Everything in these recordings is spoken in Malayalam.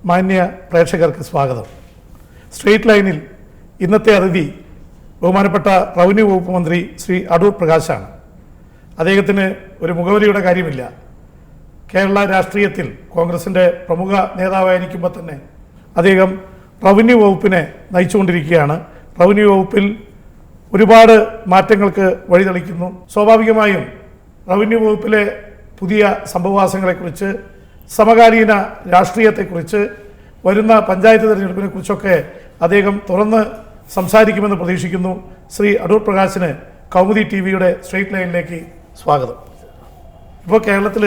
മാന്യ പ്രേക്ഷകർക്ക് സ്വാഗതം. സ്ട്രീറ്റ് ലൈനിൽ ഇന്നത്തെ അതിഥി ബഹുമാനപ്പെട്ട റവന്യൂ വകുപ്പ് മന്ത്രി ശ്രീ അടൂർ പ്രകാശാണ്. അദ്ദേഹത്തിന് ഒരു മുഖവരിയുടെ കാര്യമില്ല. കേരള രാഷ്ട്രീയത്തിൽ കോൺഗ്രസിൻ്റെ പ്രമുഖ നേതാവായിരിക്കുമ്പോൾ തന്നെ അദ്ദേഹം റവന്യൂ വകുപ്പിനെ നയിച്ചുകൊണ്ടിരിക്കുകയാണ്. റവന്യൂ വകുപ്പിൽ ഒരുപാട് മാറ്റങ്ങൾക്ക് വഴിതെളിക്കുന്നു. സ്വാഭാവികമായും റവന്യൂ വകുപ്പിലെ പുതിയ സംഭവവാസങ്ങളെക്കുറിച്ച്, സമകാലീന രാഷ്ട്രീയത്തെക്കുറിച്ച്, വരുന്ന പഞ്ചായത്ത് തിരഞ്ഞെടുപ്പിനെ കുറിച്ചൊക്കെ അദ്ദേഹം തുറന്ന് സംസാരിക്കുമെന്ന് പ്രതീക്ഷിക്കുന്നു. ശ്രീ അടൂർ പ്രകാശിന് കൗമുദി TV-യുടെ സ്ട്രീറ്റ് ലൈനിലേക്ക് സ്വാഗതം. ഇപ്പോൾ കേരളത്തിൽ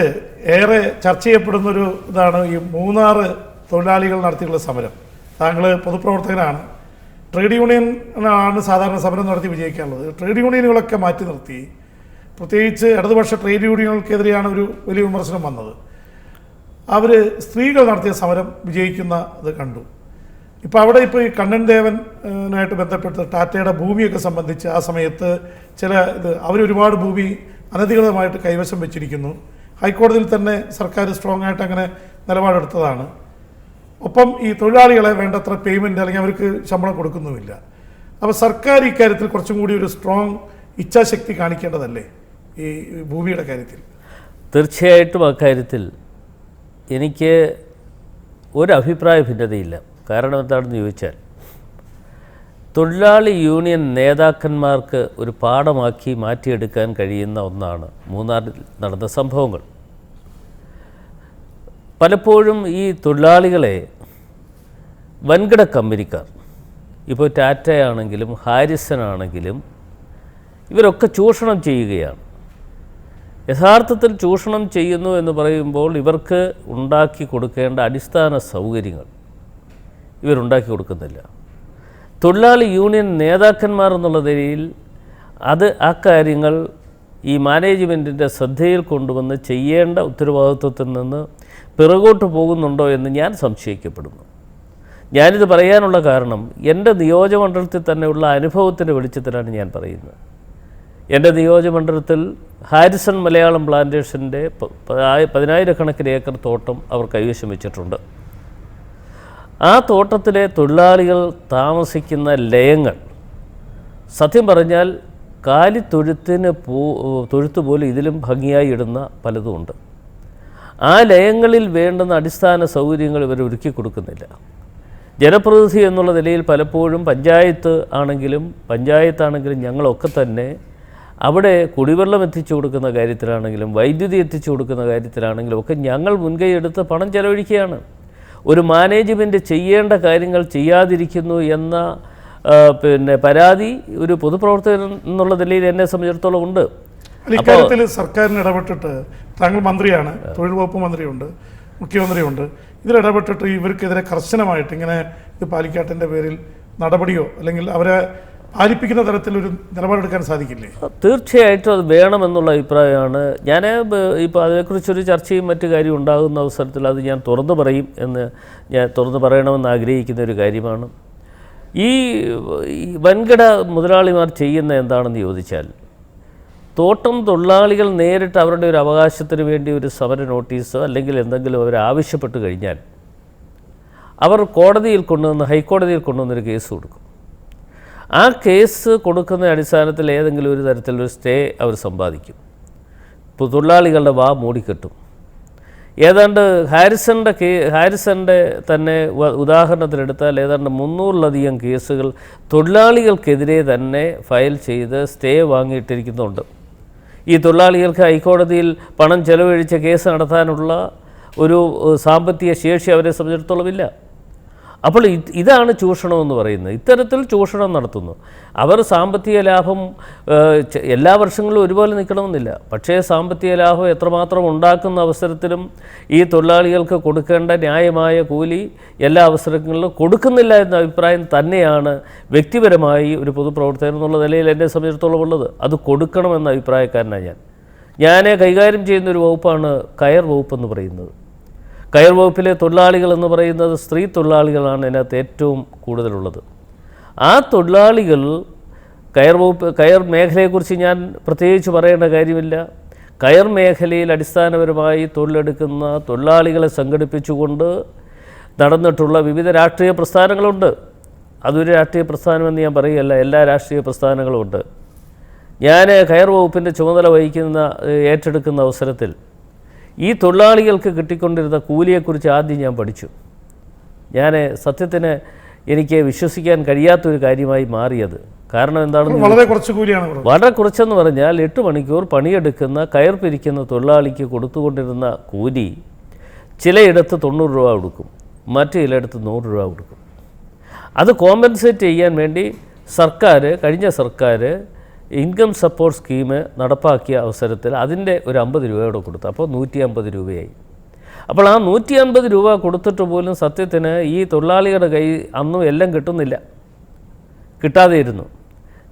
ഏറെ ചർച്ച ചെയ്യപ്പെടുന്നൊരു ഇതാണ് ഈ മൂന്നാർ തൊഴിലാളികൾ നടത്തിയുള്ള സമരം. താങ്കൾ പൊതുപ്രവർത്തകനാണ്. ട്രേഡ് യൂണിയനാണ് സാധാരണ സമരം നടത്തി വിജയിക്കാനുള്ളത്. ട്രേഡ് യൂണിയനുകളൊക്കെ മാറ്റി നിർത്തി, പ്രത്യേകിച്ച് ഇടതുപക്ഷ ട്രേഡ് യൂണിയനുകൾക്കെതിരെയാണ് ഒരു വലിയ വിമർശനം വന്നത്. അവർ സ്ത്രീകൾ നടത്തിയ സമരം വിജയിക്കുന്ന ഇത് കണ്ടു. ഇപ്പോൾ അവിടെ ഈ കണ്ണൻ ദേവനായിട്ട് ബന്ധപ്പെട്ട് ടാറ്റയുടെ ഭൂമിയൊക്കെ സംബന്ധിച്ച് ആ സമയത്ത് ചില അവരൊരുപാട് ഭൂമി അനധികൃതമായിട്ട് കൈവശം വെച്ചിരിക്കുന്നു. ഹൈക്കോടതിയിൽ തന്നെ സർക്കാർ സ്ട്രോങ് ആയിട്ട് അങ്ങനെ നിലപാടെടുത്തതാണ്. ഒപ്പം ഈ തൊഴിലാളികളെ വേണ്ടത്ര പേയ്മെൻറ്റ് അല്ലെങ്കിൽ അവർക്ക് ശമ്പളം കൊടുക്കുന്നുമില്ല. അപ്പോൾ സർക്കാർ ഇക്കാര്യത്തിൽ കുറച്ചും കൂടി ഒരു സ്ട്രോങ് ഇച്ഛാശക്തി കാണിക്കേണ്ടതല്ലേ ഈ ഭൂമിയുടെ കാര്യത്തിൽ? തീർച്ചയായിട്ടും അക്കാര്യത്തിൽ എനിക്ക് ഒരഭിപ്രായ ഭിന്നതയില്ല. കാരണം എന്താണെന്ന് ചോദിച്ചാൽ, തൊഴിലാളി യൂണിയൻ നേതാക്കന്മാർക്ക് ഒരു പാഠമാക്കി മാറ്റിയെടുക്കാൻ കഴിയുന്ന ഒന്നാണ് മൂന്നാറിൽ നടന്ന സംഭവങ്ങൾ. പലപ്പോഴും ഈ തൊഴിലാളികളെ വൻകിട കമ്പനിക്കാർ, ഇപ്പോൾ ടാറ്റയാണെങ്കിലും ഹാരിസൺ ആണെങ്കിലും ഇവരൊക്കെ ചൂഷണം ചെയ്യുകയാണ്. യഥാർത്ഥത്തിൽ ചൂഷണം ചെയ്യുന്നു എന്ന് പറയുമ്പോൾ ഇവർക്ക് ഉണ്ടാക്കി കൊടുക്കേണ്ട അടിസ്ഥാന സൗകര്യങ്ങൾ ഇവരുണ്ടാക്കി കൊടുക്കുന്നില്ല. തൊഴിലാളി യൂണിയൻ നേതാക്കന്മാർ എന്നുള്ള നിലയിൽ ആ കാര്യങ്ങൾ ഈ മാനേജ്മെൻറ്റിൻ്റെ ശ്രദ്ധയിൽ കൊണ്ടുവന്ന് ചെയ്യേണ്ട ഉത്തരവാദിത്വത്തിൽ നിന്ന് പിറകോട്ട് പോകുന്നുണ്ടോ എന്ന് ഞാൻ സംശയിക്കപ്പെടുന്നു. ഞാനിത് പറയാനുള്ള കാരണം എൻ്റെ നിയോജകമണ്ഡലത്തിൽ തന്നെയുള്ള അനുഭവത്തിൻ്റെ വെളിച്ചത്തിലാണ് ഞാൻ പറയുന്നത്. എൻ്റെ നിയോജകമണ്ഡലത്തിൽ ഹാരിസൺ മലയാളം പ്ലാന്റേഷൻ്റെ 10,000-കണക്കിന് ഏക്കർ തോട്ടം അവർ കൈവശം വെച്ചിട്ടുണ്ട്. ആ തോട്ടത്തിലെ തൊഴിലാളികൾ താമസിക്കുന്ന ലയങ്ങൾ സത്യം പറഞ്ഞാൽ തൊഴുത്ത് പോലും ഇതിലും ഭംഗിയായി ഇടുന്ന പലതുമുണ്ട്. ആ ലയങ്ങളിൽ വേണ്ടുന്ന അടിസ്ഥാന സൗകര്യങ്ങൾ ഇവർ ഒരുക്കി കൊടുക്കുന്നില്ല. ജനപ്രതിനിധി എന്നുള്ള നിലയിൽ പലപ്പോഴും പഞ്ചായത്താണെങ്കിലും ഞങ്ങളൊക്കെ തന്നെ അവിടെ കുടിവെള്ളം എത്തിച്ചു കൊടുക്കുന്ന കാര്യത്തിലാണെങ്കിലും വൈദ്യുതി എത്തിച്ചു കൊടുക്കുന്ന കാര്യത്തിലാണെങ്കിലും ഒക്കെ ഞങ്ങൾ മുൻകൈ എടുത്ത് പണം ചെലവഴിക്കുകയാണ്. ഒരു മാനേജ്മെൻറ്റ് ചെയ്യേണ്ട കാര്യങ്ങൾ ചെയ്യാതിരിക്കുന്നു എന്ന പരാതി ഒരു പൊതുപ്രവർത്തകൻ എന്നുള്ള നിലയിൽ എന്നെ സംബന്ധിച്ചിടത്തോളം ഉണ്ട്. ഇക്കാര്യത്തിൽ സർക്കാരിന് ഇടപെട്ടിട്ട്, താങ്കൾ മന്ത്രിയാണ്, തൊഴിൽ വകുപ്പ് മന്ത്രിയുണ്ട്, മുഖ്യമന്ത്രിയുണ്ട്, ഇതിലിടപെട്ടിട്ട് ഇവർക്കെതിരെ കർശനമായിട്ട് ഇങ്ങനെ ഇത് പാലിക്കാത്തതിൻ്റെ പേരിൽ നടപടിയോ അല്ലെങ്കിൽ അവരെ പാലിപ്പിക്കുന്ന തരത്തിലൊരു നിലപാടെടുക്കാൻ സാധിക്കില്ലേ? തീർച്ചയായിട്ടും അത് വേണമെന്നുള്ള അഭിപ്രായമാണ്. ഞാൻ ഇപ്പോൾ അതിനെക്കുറിച്ചൊരു ചർച്ചയും മറ്റു കാര്യം ഉണ്ടാകുന്ന അവസരത്തിൽ അത് ഞാൻ തുറന്നു പറയണമെന്ന് ആഗ്രഹിക്കുന്ന ഒരു കാര്യമാണ്. ഈ വൻകിട മുതലാളിമാർ ചെയ്യുന്ന എന്താണെന്ന് ചോദിച്ചാൽ, തോട്ടം തൊഴിലാളികൾ നേരിട്ട് അവരുടെ ഒരു അവകാശത്തിന് വേണ്ടി ഒരു സമര നോട്ടീസോ അല്ലെങ്കിൽ എന്തെങ്കിലും അവർ ആവശ്യപ്പെട്ട് കഴിഞ്ഞാൽ അവർ ഹൈക്കോടതിയിൽ കൊണ്ടുവന്നൊരു കേസ് കൊടുക്കും. ആ കേസ് കൊടുക്കുന്ന അടിസ്ഥാനത്തിൽ ഏതെങ്കിലും ഒരു തരത്തിലൊരു സ്റ്റേ അവർ സമ്പാദിക്കും. ഇപ്പോൾ തൊഴിലാളികളുടെ വാ മൂടിക്കെട്ടും. ഏതാണ്ട് ഹാരിസൻ്റെ തന്നെ ഉദാഹരണത്തിനെടുത്താൽ ഏതാണ്ട് 300-ലധികം കേസുകൾ തൊഴിലാളികൾക്കെതിരെ തന്നെ ഫയൽ ചെയ്ത് സ്റ്റേ വാങ്ങിയിട്ടിരിക്കുന്നുണ്ട്. ഈ തൊഴിലാളികൾക്ക് ഹൈക്കോടതിയിൽ പണം ചെലവഴിച്ച കേസ് നടത്താനുള്ള ഒരു സാമ്പത്തിക ശേഷി അവരെ സംബന്ധിച്ചിടത്തോളം ഇല്ല. അപ്പോൾ ഇതാണ് ചൂഷണമെന്ന് പറയുന്നത്. ഇത്തരത്തിൽ ചൂഷണം നടത്തുന്നു. അവർ സാമ്പത്തിക ലാഭം എല്ലാ വർഷങ്ങളിലും ഒരുപോലെ നിൽക്കണമെന്നില്ല. പക്ഷേ സാമ്പത്തിക ലാഭം എത്രമാത്രം ഉണ്ടാക്കുന്ന അവസരത്തിലും ഈ തൊഴിലാളികൾക്ക് കൊടുക്കേണ്ട ന്യായമായ കൂലി എല്ലാ അവസരങ്ങളിലും കൊടുക്കുന്നില്ല എന്ന അഭിപ്രായം തന്നെയാണ് വ്യക്തിപരമായി ഒരു പൊതുപ്രവർത്തകൻ എന്നുള്ള നിലയിൽ എന്നെ സംബന്ധിച്ചിടത്തോളം ഉള്ളത്. അത് കൊടുക്കണമെന്ന അഭിപ്രായക്കാരനാണ് ഞാൻ കൈകാര്യം ചെയ്യുന്നൊരു വകുപ്പാണ് കയർ വകുപ്പെന്ന് പറയുന്നത്. കയർ വകുപ്പിലെ തൊഴിലാളികൾ എന്ന് പറയുന്നത് സ്ത്രീ തൊഴിലാളികളാണ് ഇതിനകത്ത് ഏറ്റവും കൂടുതലുള്ളത്. ആ തൊഴിലാളികൾ കയർ മേഖലയെക്കുറിച്ച് ഞാൻ പ്രത്യേകിച്ച് പറയേണ്ട കാര്യമില്ല. കയർ മേഖലയിൽ അടിസ്ഥാനപരമായി തൊഴിലെടുക്കുന്ന തൊഴിലാളികളെ സംഘടിപ്പിച്ചുകൊണ്ട് നടന്നിട്ടുള്ള വിവിധ രാഷ്ട്രീയ പ്രസ്ഥാനങ്ങളുണ്ട്. അതൊരു രാഷ്ട്രീയ പ്രസ്ഥാനമെന്ന് ഞാൻ പറയുകയല്ല, എല്ലാ രാഷ്ട്രീയ പ്രസ്ഥാനങ്ങളുമുണ്ട്. ഞാൻ കയർ വകുപ്പിൻ്റെ ചുമതല ഏറ്റെടുക്കുന്ന അവസരത്തിൽ ഈ തൊഴിലാളികൾക്ക് കിട്ടിക്കൊണ്ടിരുന്ന കൂലിയെക്കുറിച്ച് ആദ്യം ഞാൻ പഠിച്ചു. സത്യത്തിന് എനിക്ക് വിശ്വസിക്കാൻ കഴിയാത്തൊരു കാര്യമായി മാറിയത്. കാരണം എന്താണെന്ന് വളരെ കുറച്ച് കൂലിയാണ്. വളരെ കുറച്ചെന്ന് പറഞ്ഞാൽ 8 മണിക്കൂർ പണിയെടുക്കുന്ന കയർ പിരിക്കുന്ന തൊഴിലാളിക്ക് കൊടുത്തുകൊണ്ടിരുന്ന കൂലി ചിലയിടത്ത് 90 രൂപ കൊടുക്കും, മറ്റു ചിലയിടത്ത് 100 രൂപ കൊടുക്കും. അത് കോമ്പൻസേറ്റ് ചെയ്യാൻ വേണ്ടി കഴിഞ്ഞ സർക്കാർ ഇൻകം സപ്പോർട്ട് സ്കീം നടപ്പാക്കിയ അവസരത്തിൽ അതിൻ്റെ ഒരു 50 രൂപയോടെ കൊടുത്തു. അപ്പോൾ 150 രൂപയായി. അപ്പോൾ ആ 150 രൂപ കൊടുത്തിട്ട് പോലും സത്യത്തിന് ഈ തൊഴിലാളികളുടെ കൈ അന്നും എല്ലാം കിട്ടാതെയിരുന്നു.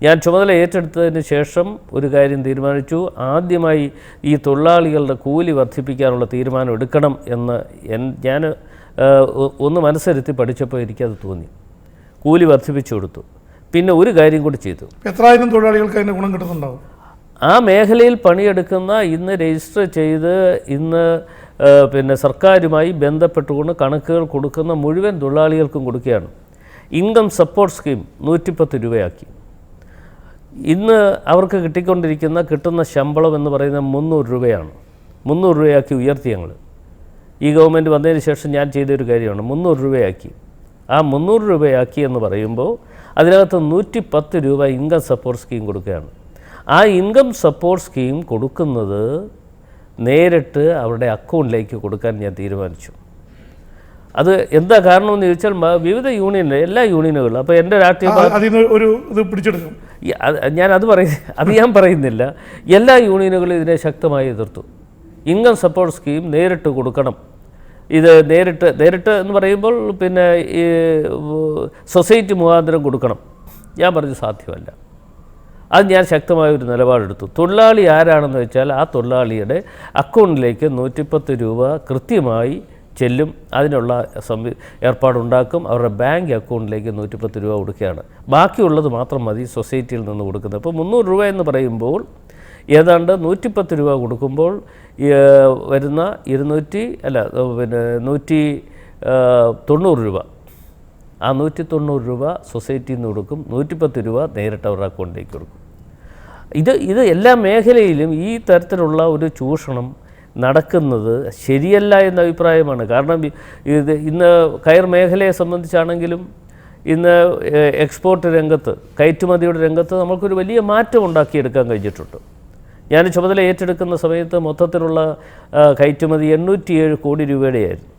ഞാൻ ചുമതല ഏറ്റെടുത്തതിന് ശേഷം ഒരു കാര്യം തീരുമാനിച്ചു. ആദ്യമായി ഈ തൊഴിലാളികളുടെ കൂലി വർദ്ധിപ്പിക്കാനുള്ള തീരുമാനം എടുക്കണം എന്ന് ഞാൻ ഒന്ന് മനസ്സിരുത്തി പഠിച്ചപ്പോൾ എനിക്കത് തോന്നി. കൂലി വർദ്ധിപ്പിച്ചു കൊടുത്തു. പിന്നെ ഒരു കാര്യം കൂടി ചെയ്തു. എത്രായിരം തൊഴിലാളികൾക്ക് അതിൻ്റെ ഗുണം കിട്ടുന്നുണ്ടാവും? ആ മേഖലയിൽ പണിയെടുക്കുന്ന ഇന്ന് രജിസ്റ്റർ ചെയ്ത് പിന്നെ സർക്കാരുമായി ബന്ധപ്പെട്ടുകൊണ്ട് കണക്കുകൾ കൊടുക്കുന്ന മുഴുവൻ തൊഴിലാളികൾക്കും കൊടുക്കുകയാണ്. Income support scheme 110 രൂപയാക്കി. ഇന്ന് അവർക്ക് കിട്ടുന്ന ശമ്പളം എന്ന് പറയുന്നത് 300 രൂപയാണ്. 300 രൂപയാക്കി ഉയർത്തി ഞങ്ങൾ. ഈ ഗവൺമെൻറ് വന്നതിന് ശേഷം ഞാൻ ചെയ്തൊരു കാര്യമാണ്, 300 രൂപയാക്കി. ആ 300 രൂപയാക്കി എന്ന് പറയുമ്പോൾ അതിനകത്ത് 110 രൂപ ഇൻകം സപ്പോർട്ട് സ്കീം കൊടുക്കുകയാണ്. ആ ഇൻകം സപ്പോർട്ട് സ്കീം കൊടുക്കുന്നത് നേരിട്ട് അവരുടെ അക്കൗണ്ടിലേക്ക് കൊടുക്കാൻ ഞാൻ തീരുമാനിച്ചു. അത് എന്താ കാരണമെന്ന് ചോദിച്ചാൽ വിവിധ എല്ലാ യൂണിയനുകളും, അപ്പോൾ എൻ്റെ രാഷ്ട്രീയ ഞാൻ പറയുന്നില്ല, എല്ലാ യൂണിയനുകളും ഇതിനെ ശക്തമായി എതിർത്തു. ഇൻകം സപ്പോർട്ട് സ്കീം നേരിട്ട് കൊടുക്കണം. ഇത് നേരിട്ട് എന്ന് പറയുമ്പോൾ പിന്നെ ഈ സൊസൈറ്റി മുഖാന്തരം കൊടുക്കണം. ഞാൻ പറഞ്ഞു സാധ്യമല്ല. അത് ഞാൻ ശക്തമായൊരു നിലപാടെടുത്തു. തൊഴിലാളി ആരാണെന്ന് വെച്ചാൽ ആ തൊഴിലാളിയുടെ അക്കൗണ്ടിലേക്ക് 110 രൂപ കൃത്യമായി ചെല്ലും. അതിനുള്ള ഏർപ്പാടുണ്ടാക്കും. അവരുടെ ബാങ്ക് അക്കൗണ്ടിലേക്ക് 110 രൂപ കൊടുക്കുകയാണ്. ബാക്കിയുള്ളത് മാത്രം മതി സൊസൈറ്റിയിൽ നിന്ന് കൊടുക്കുന്നത്. അപ്പോൾ 300 രൂപ എന്ന് പറയുമ്പോൾ ഏതാണ്ട് 110 രൂപ കൊടുക്കുമ്പോൾ വരുന്ന 190 രൂപ, ആ 190 രൂപ സൊസൈറ്റിയിൽ നിന്ന് കൊടുക്കും. 110 രൂപ നേരിട്ട് അവരുടെ അക്കൗണ്ടിലേക്ക് കൊടുക്കും. ഇത് എല്ലാ മേഖലയിലും ഈ തരത്തിലുള്ള ഒരു ചൂഷണം നടക്കുന്നത് ശരിയല്ല എന്ന അഭിപ്രായമാണ്. കാരണം ഇന്ന് കയർ മേഖലയെ സംബന്ധിച്ചാണെങ്കിലും ഇന്ന് എക്സ്പോർട്ട് രംഗത്ത്, കയറ്റുമതിയുടെ രംഗത്ത് നമുക്കൊരു വലിയ മാറ്റം ഉണ്ടാക്കിയെടുക്കാൻ കഴിഞ്ഞിട്ടുണ്ട്. ഞാൻ ചുമതല ഏറ്റെടുക്കുന്ന സമയത്ത് മൊത്തത്തിലുള്ള കയറ്റുമതി 807 കോടി രൂപയുടെയായിരുന്നു.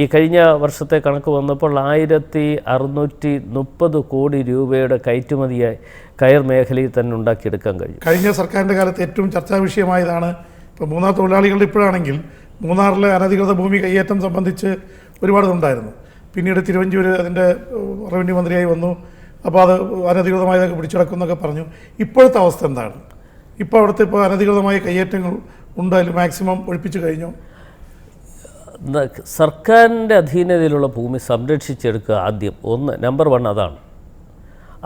ഈ കഴിഞ്ഞ വർഷത്തെ കണക്ക് വന്നപ്പോൾ 1630 കോടി രൂപയുടെ കയറ്റുമതിയായി കയർ മേഖലയിൽ തന്നെ ഉണ്ടാക്കിയെടുക്കാൻ കഴിയും. കഴിഞ്ഞ സർക്കാരിൻ്റെ കാലത്ത് ഏറ്റവും ചർച്ചാ വിഷയമായതാണ്. ഇപ്പോൾ മൂന്നാർ തൊഴിലാളികളുടെ ഇപ്പോഴാണെങ്കിൽ മൂന്നാറിലെ അനധികൃത ഭൂമി കയ്യേറ്റം സംബന്ധിച്ച് ഒരുപാടുണ്ടായിരുന്നു. പിന്നീട് തിരുവഞ്ചൂർ അതിൻ്റെ റവന്യൂ മന്ത്രിയായി വന്നു. അപ്പോൾ അത് അനധികൃതമായതൊക്കെ പിടിച്ചെടുക്കുമെന്നൊക്കെ പറഞ്ഞു. ഇപ്പോഴത്തെ അവസ്ഥ എന്താണ്? ഇപ്പോൾ അവിടുത്തെ അനധികൃതമായ കയ്യേറ്റങ്ങൾ ഉണ്ട്, അതിൽ മാക്സിമം ഒഴിപ്പിച്ചു കഴിഞ്ഞു? സർക്കാരിൻ്റെ അധീനതയിലുള്ള ഭൂമി സംരക്ഷിച്ചെടുക്കുക ആദ്യം. നമ്പർ 1 അതാണ്.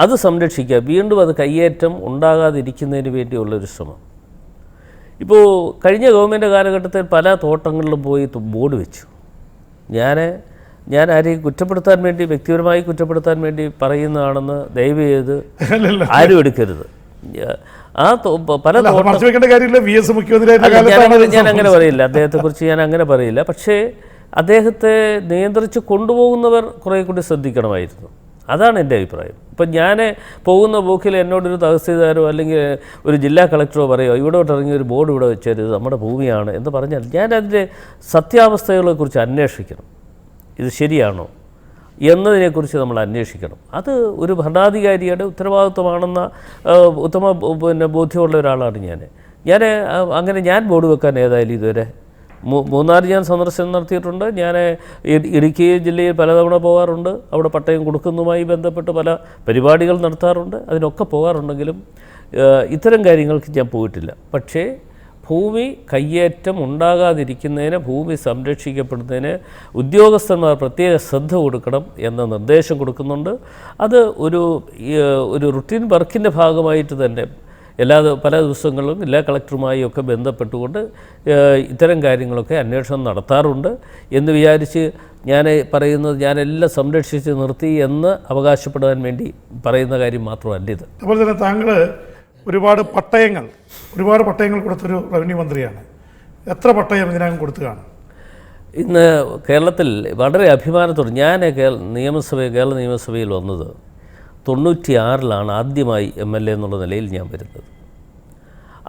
അത് സംരക്ഷിക്കുക. വീണ്ടും അത് കയ്യേറ്റം ഉണ്ടാകാതിരിക്കുന്നതിന് വേണ്ടിയുള്ളൊരു ശ്രമം. ഇപ്പോൾ കഴിഞ്ഞ ഗവൺമെൻറ് കാലഘട്ടത്തിൽ പല തോട്ടങ്ങളിലും പോയി ബോർഡ് വെച്ചു. ഞാൻ ആരെയും കുറ്റപ്പെടുത്താൻ വേണ്ടി, വ്യക്തിപരമായി കുറ്റപ്പെടുത്താൻ വേണ്ടി പറയുന്നതാണെന്ന് ദയവ് ചെയ്ത് ആരും എടുക്കരുത്. പല ഞാൻ അങ്ങനെ പറയില്ല, അദ്ദേഹത്തെക്കുറിച്ച് ഞാൻ അങ്ങനെ പറയില്ല. പക്ഷേ അദ്ദേഹത്തെ നിയന്ത്രിച്ച് കൊണ്ടുപോകുന്നവർ കുറേ കൂടി ശ്രദ്ധിക്കണമായിരുന്നു. അതാണ് എൻ്റെ അഭിപ്രായം. ഇപ്പം ഞാൻ പോകുന്ന പോക്കിൽ എന്നോടൊരു തഹസീൽദാരോ അല്ലെങ്കിൽ ഒരു ജില്ലാ കളക്ടറോ പറയുമോ ഇവിടോട്ട് ഇറങ്ങി ഒരു ബോർഡ് ഇവിടെ വെച്ചത് നമ്മുടെ ഭൂമിയാണ് എന്ന് പറഞ്ഞാൽ ഞാൻ അതിൻ്റെ സത്യാവസ്ഥകളെക്കുറിച്ച് അന്വേഷിക്കണം. ഇത് ശരിയാണോ എന്നതിനെക്കുറിച്ച് നമ്മൾ അന്വേഷിക്കണം. അത് ഒരു ഭരണാധികാരിയുടെ ഉത്തരവാദിത്വമാണെന്ന ബോധ്യമുള്ള ഒരാളാണ് ഞാൻ. ഞാൻ ബോർഡ് വെക്കാൻ ഏതായാലും ഇതുവരെ മൂന്നാർ ഞാൻ സന്ദർശനം നടത്തിയിട്ടുണ്ട്. ഞാൻ ഇടുക്കി ജില്ലയിൽ പലതവണ പോകാറുണ്ട്. അവിടെ പട്ടയം കൊടുക്കുന്നതുമായി ബന്ധപ്പെട്ട് പല പരിപാടികൾ നടത്താറുണ്ട്. അതിനൊക്കെ പോകാറുണ്ടെങ്കിലും ഇത്തരം കാര്യങ്ങൾക്ക് ഞാൻ പോയിട്ടില്ല. പക്ഷേ ഭൂമി കയ്യേറ്റം ഉണ്ടാകാതിരിക്കുന്നതിന്, ഭൂമി സംരക്ഷിക്കപ്പെടുന്നതിന് ഉദ്യോഗസ്ഥന്മാർ പ്രത്യേക ശ്രദ്ധ കൊടുക്കണം എന്ന നിർദ്ദേശം കൊടുക്കുന്നുണ്ട്. അത് ഒരു റുട്ടീൻ വർക്കിൻ്റെ ഭാഗമായിട്ട് തന്നെ പല ദിവസങ്ങളിലും ജില്ലാ കളക്ടറുമായി ഒക്കെ ബന്ധപ്പെട്ടുകൊണ്ട് ഇത്തരം കാര്യങ്ങളൊക്കെ അന്വേഷണം നടത്താറുണ്ട് എന്ന് വിചാരിച്ച് ഞാൻ പറയുന്നത് ഞാനെല്ലാം സംരക്ഷിച്ച് നിർത്തി എന്ന് അവകാശപ്പെടാൻ വേണ്ടി പറയുന്ന കാര്യം മാത്രമല്ല ഇത്. അതുപോലെ തന്നെ താങ്കൾ ഒരുപാട് പട്ടയങ്ങൾ കൊടുത്തൊരു റവന്യൂ മന്ത്രിയാണ്. എത്ര പട്ടയം ഇതിനകം കൊടുത്തു കാണും? ഇന്ന് കേരളത്തിൽ വളരെ അഭിമാനത്തോടെ ഞാൻ കേരള നിയമസഭയിൽ വന്നത് 96 ആദ്യമായി MLA എന്നുള്ള നിലയിൽ ഞാൻ വരുന്നത്.